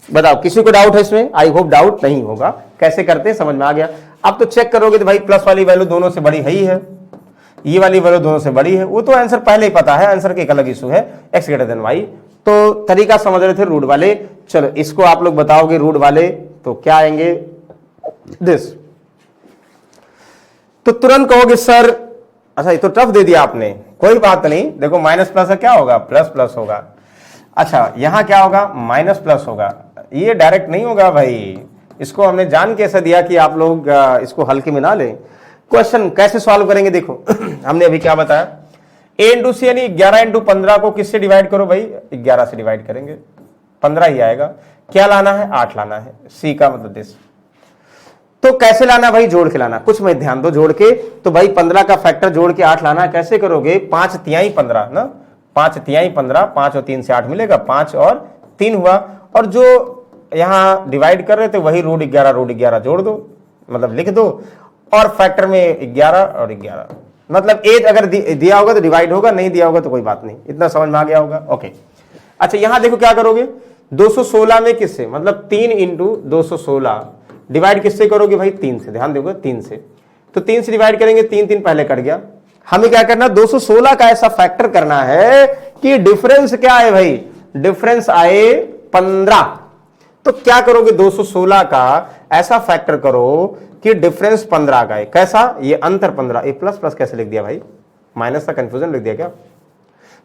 बताओ किसी को डाउट है इसमें? आई होप डाउट नहीं होगा, कैसे करते हैं समझ में आ गया। अब तो चेक करोगे तो भाई प्लस वाली वैल्यू दोनों से बड़ी है ही है, ये वाली वैल्यू दोनों से बड़ी है, वो तो आंसर पहले ही पता है, आंसर के एक अलग इशू है, x ग्रेटर देन y। तो तरीका समझ रहे थे रूट वाले, चलो इसको आप लोग बताओगे रूट वाले तो क्या आएंगे दिस, तो तुरंत कहोगे सर अच्छा ये तो टफ दे दिया आपने, कोई बात नहीं, देखो माइनस प्लस है क्या होगा, प्लस प्लस होगा। अच्छा यहां क्या होगा, माइनस प्लस होगा, ये डायरेक्ट नहीं होगा भाई, इसको हमने जान के ऐसा दिया कि आप लोग इसको हल्के में ना लें। क्वेश्चन कैसे सॉल्व करेंगे देखो हमने अभी क्या बताया, a इंटू सी यानी 11 इंटू 15 को किससे डिवाइड करो भाई, 11 से डिवाइड करेंगे, 15 ही आएगा। क्या लाना है, 8 लाना है, सी का मतलब दिस। तो कैसे लाना भाई, जोड़ के लाना, कुछ में ध्यान दो, जोड़ के, तो भाई 15 का फैक्टर जोड़ के 8 लाना है, कैसे करोगे, 5 तिहाई 15 ना, 5 तिहाई 15, 5 और 3 से 8 मिलेगा, 5 और 3 हुआ, और जो यहां डिवाइड कर रहे थे वही रूट 11 जोड़ दो, मतलब लिख दो, और फैक्टर में 11 और 11, मतलब एज अगर दिया होगा तो डिवाइड होगा, नहीं दिया होगा तो कोई बात नहीं, इतना समझ में आ गया होगा। ओके अच्छा यहां देखो क्या करोगे, 216 में किससे, मतलब 3 इंटू 216 डिवाइड किससे करोगे भाई, 3 से, ध्यान दोगे 3 से, तो 3 से डिवाइड करेंगे, 3 3 पहले कट गया। हमें क्या करना, 216 का ऐसा फैक्टर करना है कि डिफरेंस क्या है भाई, डिफरेंस आए 15। तो क्या करोगे, 216 का ऐसा फैक्टर करो कि डिफरेंस 15 का है, कैसा, ये अंतर 15, ये प्लस प्लस कैसे लिख दिया भाई, माइनस का कंफ्यूजन लिख दिया क्या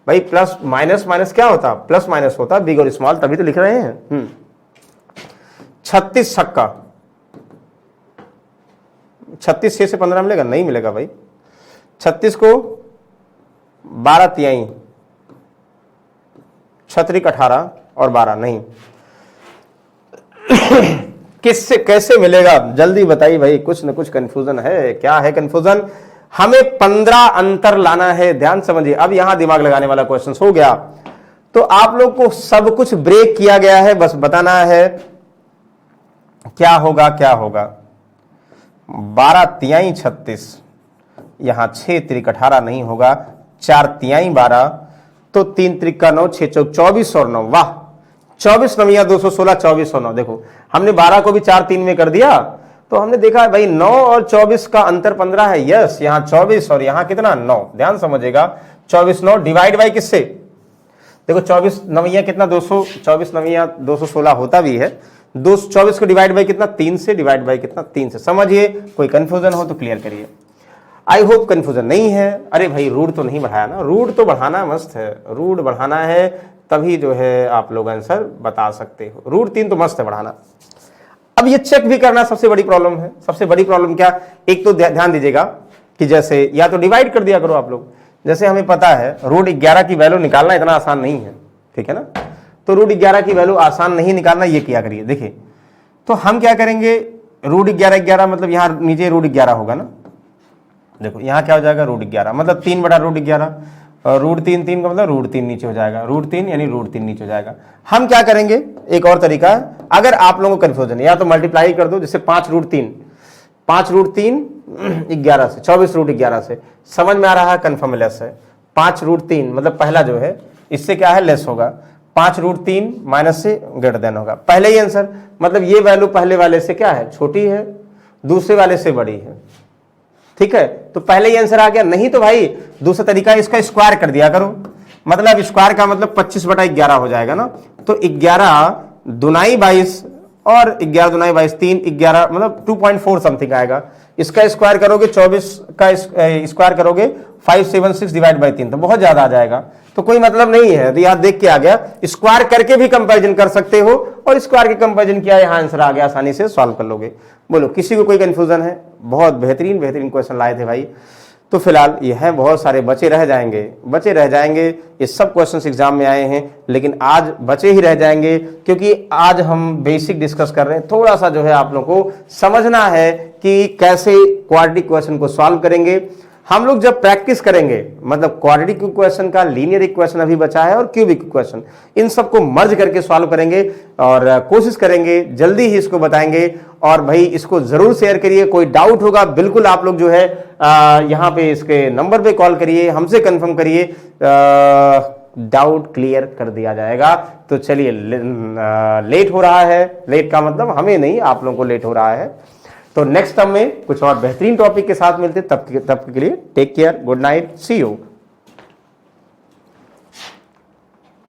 भाई, प्लस माइनस माइनस क्या होता, प्लस माइनस होता, बिग और स्मॉल, तभी तो लिख रहे हैं। 36 छक्का, 36 6 से 15 मिलेगा, नहीं मिलेगा भाई, 36 को 12 तिहाई, 36 18 और 12 नहीं किससे कैसे मिलेगा, जल्दी बताइए भाई, कुछ न कुछ कंफ्यूजन है, क्या है कंफ्यूजन, हमें 15 अंतर लाना है, ध्यान समझिए। अब यहां दिमाग लगाने वाला क्वेश्चन हो गया, तो आप लोग को सब कुछ ब्रेक किया गया है, बस बताना है क्या होगा, क्या होगा, 12 तिहाई 36, यहां 6 त्रिक 18 नहीं होगा, 4 तिहाई 12, तो 3 त्रिक का 9, 6 चौक 24 और 9, वाह 24 नविया 216, 24 और 9, देखो हमने 12 को भी 4 3 में कर दिया, तो हमने देखा भाई 9 और 24 का अंतर 15 है, यस, यहां 24 और यहां कितना 9, ध्यान समझिएगा, 24 9 डिवाइड बाई किससे, देखो 24 नविया कितना 200, 24 नविया 216 होता भी है, 24 को डिवाइड बाई कितना 3 से, डिवाइड बाई कितना 3 से, समझिए, कोई कंफ्यूजन हो तो क्लियर करिए। आई होप कंफ्यूजन नहीं है। अरे भाई रूट तो नहीं बढ़ाया ना, रूट तो बढ़ाना मस्त है, रूट बढ़ाना है तभी जो है आप लोग आंसर बता सकते हो, रूट 3 तो मस्त है बढ़ाना। अब ये चेक भी करना सबसे बड़ी प्रॉब्लम है, सबसे बड़ी प्रॉब्लम क्या, एक तो ध्यान दीजिएगा कि जैसे या तो डिवाइड कर दिया करो आप लोग, जैसे हमें पता है रूट 11 की वैल्यू निकालना इतना आसान नहीं है, ठीक है ना, तो रूट 11 की वैल्यू आसान नहीं निकालना, ये किया करिए। देखिए तो हम क्या करेंगे, रूट 11 मतलब यहां नीचे रूट 11 होगा ना, देखो यहां क्या हो जाएगा, रूट 11 मतलब 3 बटा रूट 11, और रूट 3 3 का मतलब रूट 3 नीचे हो जाएगा, रूट 3 यानी रूट 3 नीचे हो जाएगा। हम क्या करेंगे, एक और तरीका है, अगर आप लोगों को कंफ्यूजन है या तो मल्टीप्लाई कर दो, जैसे 5 रूट 3 11 से, 24 रूट 11 से, समझ में आ रहा है, कन्फर्म लेस है, 5 रूट 3 मतलब पहला जो है इससे क्या है, लेस होगा, 5 रूट 3 माइनस से ग्रेटर देन होगा, पहले ही आंसर, मतलब ये वैल्यू पहले वाले से क्या है, छोटी है, दूसरे वाले से बड़ी है, ठीक है, तो पहले ही आंसर आ गया। नहीं तो भाई दूसरा तरीका इसका स्क्वायर कर दिया करो, मतलब स्क्वायर का मतलब 25 बटा 11 हो जाएगा ना, तो 11 दुनाई 22 और 11 दुनाई 22 3 11 मतलब 2.4 समथिंग आएगा, इसका स्क्वायर करोगे 24 का स्क्वायर करोगे 576 डिवाइड बाई 3, तो बहुत ज्यादा आ जाएगा, तो कोई मतलब नहीं है, तो यहां देख के आ गया, स्क्वायर करके भी कंपैरिजन कर सकते हो, और स्क्वायर के कंपैरिजन किया, यहां आंसर आ गया, आसानी से सॉल्व कर लोगे। बोलो किसी को कोई कंफ्यूजन है, बहुत बेहतरीन क्वेश्चन लाए थे भाई। तो फिलहाल ये है, बहुत सारे बचे रह जाएंगे, ये सब क्वेश्चंस एग्जाम में आए हैं, लेकिन आज बचे ही रह जाएंगे, क्योंकि आज हम बेसिक डिस्कस कर रहे हैं, थोड़ा सा जो है आप लोगों को समझना है कि कैसे क्वाड्रेटिक क्वेश्चन को सॉल्व करेंगे। हम लोग जब प्रैक्टिस करेंगे, मतलब क्वाड्रेटिक इक्वेशन का लीनियर इक्वेशन अभी बचा है और क्यूबिक इक्वेशन, इन सबको मर्ज करके सॉल्व करेंगे, और कोशिश करेंगे जल्दी ही इसको बताएंगे। और भाई इसको जरूर शेयर करिए, कोई डाउट होगा बिल्कुल आप लोग जो है यहाँ पे इसके नंबर पे कॉल करिए, हमसे कंफर्म करिए, डाउट क्लियर कर दिया जाएगा। तो चलिए, लेट हो रहा है, लेट का मतलब हमें नहीं, आप लोगों को लेट हो रहा है, तो नेक्स्ट टाइम में कुछ और बेहतरीन टॉपिक के साथ मिलते, तब के लिए take care, good night, see you.